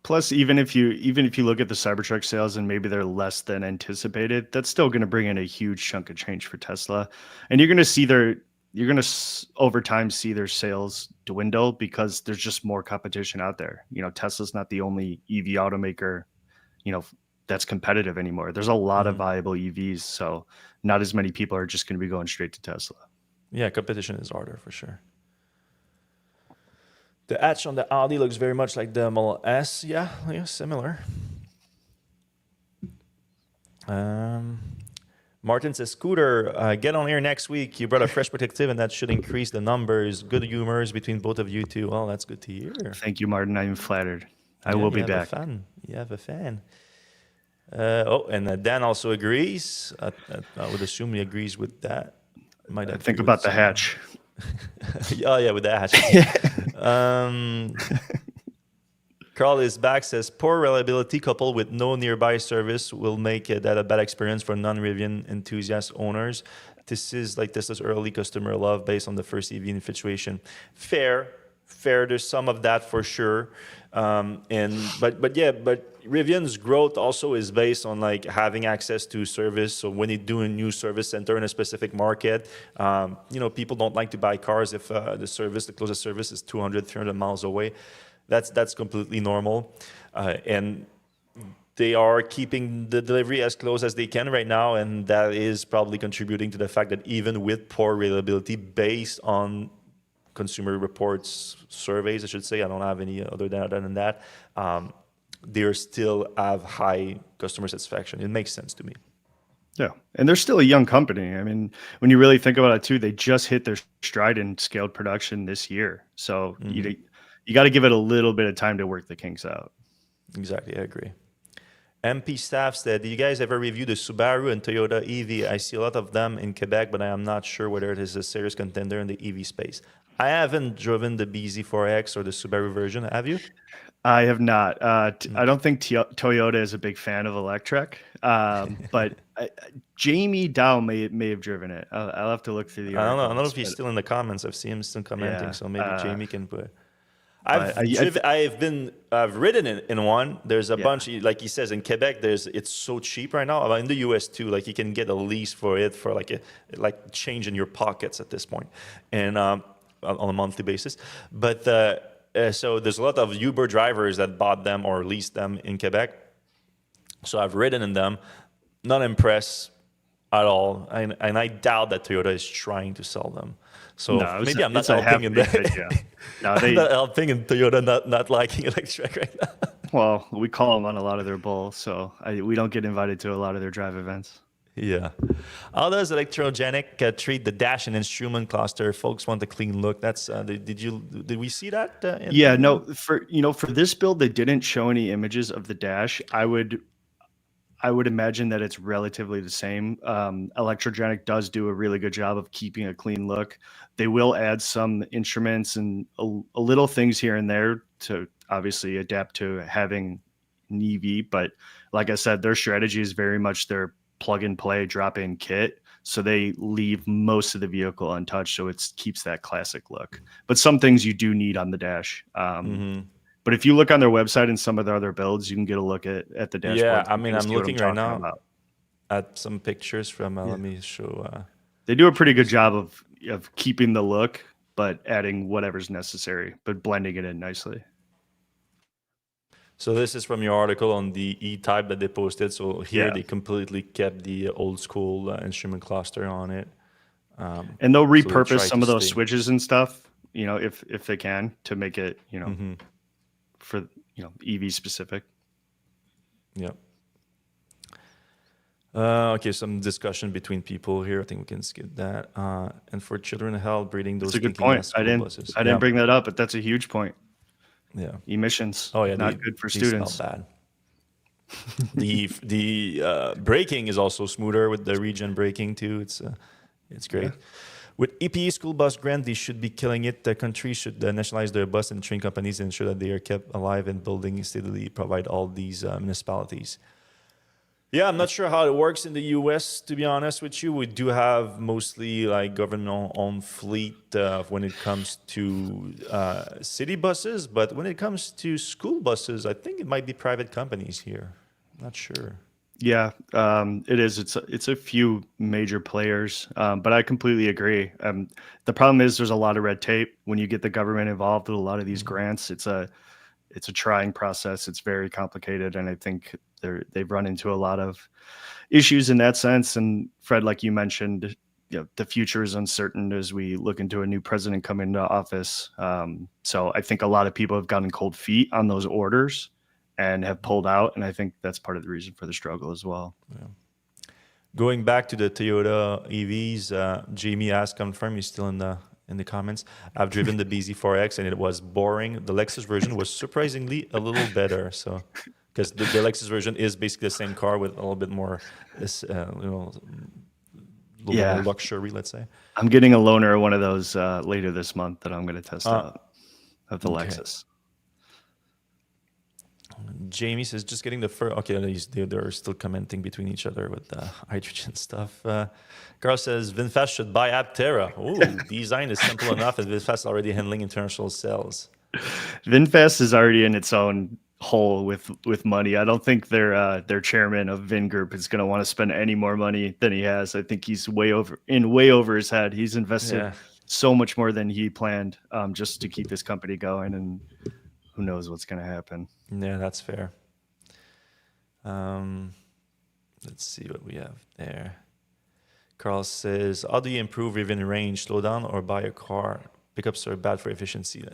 Plus, even if you look at the Cybertruck sales and maybe they're less than anticipated, that's still going to bring in a huge chunk of change for Tesla, and you're going to over time see their sales dwindle because there's just more competition out there. Tesla's not the only EV automaker, that's competitive anymore. There's a lot of viable EVs, so not as many people are just going to be going straight to Tesla. Yeah, competition is harder for sure. The hatch on the Audi looks very much like the Model S. Yeah, similar. Martin says, Scooter, get on here next week. You brought a fresh protective, and that should increase the numbers. Good humors between both of you two. Well, that's good to hear. Thank you, Martin. I'm flattered. I will be back. You have a fan. And Dan also agrees. I would assume he agrees with that. Think about the hatch. With the hatch. Carl is back, says, poor reliability coupled with no nearby service will make that a bad experience for non-Rivian enthusiast owners. This is like Tesla's early customer love based on the first EV infatuation. Fair. There's some of that for sure. But Rivian's growth also is based on like having access to service. So when you do a new service center in a specific market, people don't like to buy cars if the closest service is 200, 300 miles away. That's completely normal. And they are keeping the delivery as close as they can right now. And that is probably contributing to the fact that even with poor reliability based on consumer reports, surveys, I should say, I don't have any other data than that, they still have high customer satisfaction. It makes sense to me. Yeah, and they're still a young company. I mean, when you really think about it too, they just hit their stride in scaled production this year. So you got to give it a little bit of time to work the kinks out. Exactly, I agree. MP staff said, do you guys ever review the Subaru and Toyota EV? I see a lot of them in Quebec, but I am not sure whether it is a serious contender in the EV space. I haven't driven the BZ4X or the Subaru version. Have you? I have not. I don't think Toyota is a big fan of Electrek, but Jamie Dow may have driven it. I'll have to look through the articles. I don't know if he's still in the comments. I've seen him still commenting, so maybe Jamie can put. I've ridden in one. There's a bunch, like he says, in Quebec. It's so cheap right now. In the US too, like you can get a lease for it for like change in your pockets at this point, and on a monthly basis. But so there's a lot of Uber drivers that bought them or leased them in Quebec. So I've ridden in them, not impressed at all, and I doubt that Toyota is trying to sell them. So maybe I'm not helping in that. I'm not helping in Toyota not liking Electrek right now. Well, we call them on a lot of their bulls, so we don't get invited to a lot of their drive events. Yeah. How does Electrogenic treat the dash and instrument cluster? Folks want a clean look. That's did we see that? For this build, they didn't show any images of the dash. I would imagine that it's relatively the same. Electrogenic does do a really good job of keeping a clean look. They will add some instruments and a little things here and there to obviously adapt to having an EV. But like I said, their strategy is very much their plug and play, drop in kit. So they leave most of the vehicle untouched. So it keeps that classic look. But some things you do need on the dash. But if you look on their website and some of their other builds, you can get a look at the dashboard. Yeah, I mean, I'm looking right now at some pictures from, let me show. They do a pretty good job of keeping the look, but adding whatever's necessary, but blending it in nicely. So this is from your article on the E-Type that they posted. So here they completely kept the old school instrument cluster on it. And they'll repurpose some of those switches and stuff, if they can, to make it, for EV specific. Yep. Okay, some discussion between people here. I think we can skip that. And for children health, breeding those. That's a good point. I didn't bring that up, but that's a huge point. Yeah. Emissions. Oh yeah, not good for students. Bad. The braking is also smoother with the regen braking too. It's great. Yeah. With EPE school bus grant, they should be killing it. The country should nationalize their bus and train companies and ensure that they are kept alive and building steadily provide all these municipalities. Yeah, I'm not sure how it works in the US, to be honest with you. We do have mostly like government-owned fleet when it comes to city buses, but when it comes to school buses, I think it might be private companies here. Not sure. Yeah, it is. It's a few major players, but I completely agree. The problem is there's a lot of red tape when you get the government involved with a lot of these grants. It's a trying process. It's very complicated, and I think they've run into a lot of issues in that sense. And Fred, like you mentioned, the future is uncertain as we look into a new president coming into office. So I think a lot of people have gotten cold feet on those orders and have pulled out, and I think that's part of the reason for the struggle as well. Yeah. Going back to the Toyota EVs, Jamie asked, confirm he's still in the comments. I've driven the BZ4X and it was boring. The Lexus version was surprisingly a little better. So, because the Lexus version is basically the same car with a little bit more, more luxury, let's say. I'm getting a loaner, one of those later this month that I'm going to test out of the Lexus. Jamie says, just getting the first. Okay, they're still commenting between each other with the hydrogen stuff. Carl says, VinFast should buy Aptera. Oh, design is simple enough, and VinFast is already handling international sales. VinFast is already in its own hole with money. I don't think their chairman of Vin Group is going to want to spend any more money than he has. I think he's way over his head. He's invested so much more than he planned just to keep this company going, and who knows what's going to happen. Yeah, that's fair. Let's see what we have there. Carl says, how do you improve even range? Slow down or buy a car? Pickups are bad for efficiency.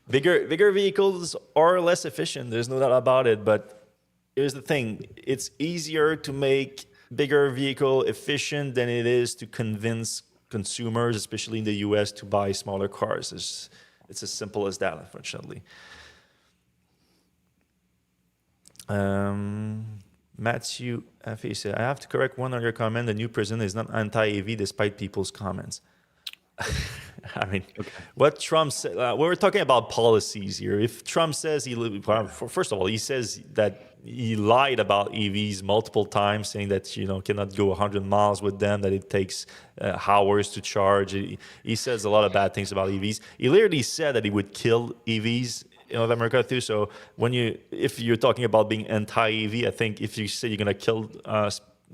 Bigger vehicles are less efficient. There's no doubt about it. But here's the thing. It's easier to make bigger vehicle efficient than it is to convince consumers, especially in the US, to buy smaller cars. It's as simple as that, unfortunately. Matthew F.A. said, I have to correct one on your comment. The new president is not anti-EV despite people's comments. I mean, what Trump said, we're talking about policies here. If Trump says first of all, he says that he lied about EVs multiple times, saying that, cannot go 100 miles with them, that it takes hours to charge. He says a lot of bad things about EVs. He literally said that he would kill EVs in North America too. So if you're talking about being anti-EV, I think if you say you're going to kill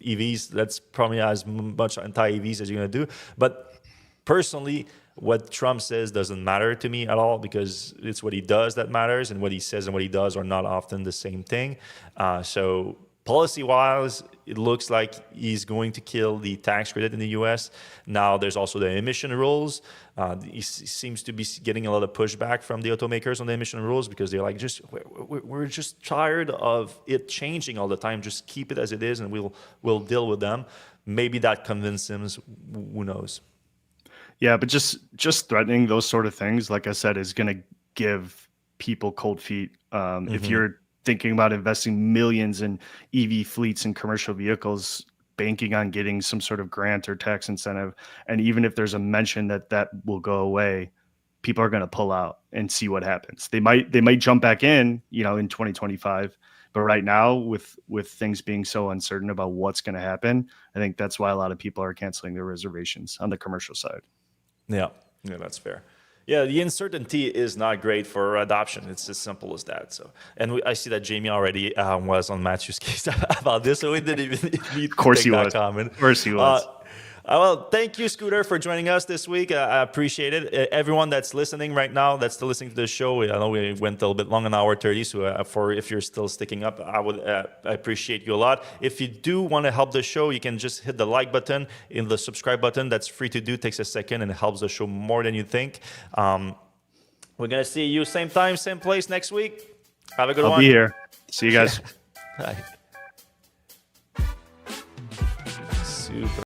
EVs, that's probably as much anti-EVs as you're going to do. But personally, what Trump says doesn't matter to me at all, because it's what he does that matters, and what he says and what he does are not often the same thing. So policy-wise, it looks like he's going to kill the tax credit in the U.S. Now, there's also the emission rules. He seems to be getting a lot of pushback from the automakers on the emission rules, because they're like, we're just tired of it changing all the time. Just keep it as it is, and we'll deal with them. Maybe that convinces him. Who knows? Yeah, but just threatening those sort of things, like I said, is going to give people cold feet. If you're thinking about investing millions in EV fleets and commercial vehicles, banking on getting some sort of grant or tax incentive, and even if there's a mention that will go away, people are going to pull out and see what happens. They might jump back in, in 2025. But right now, with things being so uncertain about what's going to happen, I think that's why a lot of people are canceling their reservations on the commercial side. Yeah, that's fair. Yeah, the uncertainty is not great for adoption. It's as simple as that. So, and I see that Jamie already was on Matthew's case about this, so we didn't even need to take that comment. Of course he was. Well, thank you, Scooter, for joining us this week. I appreciate it. Everyone that's listening right now, that's still listening to the show, I know we went a little bit long, an hour 30, so if you're still sticking up, I appreciate you a lot. If you do want to help the show, you can just hit the like button and the subscribe button. That's free to do, takes a second, and it helps the show more than you think. We're going to see you same time, same place next week. Have a good one. I'll be here. See you guys. Bye. Super.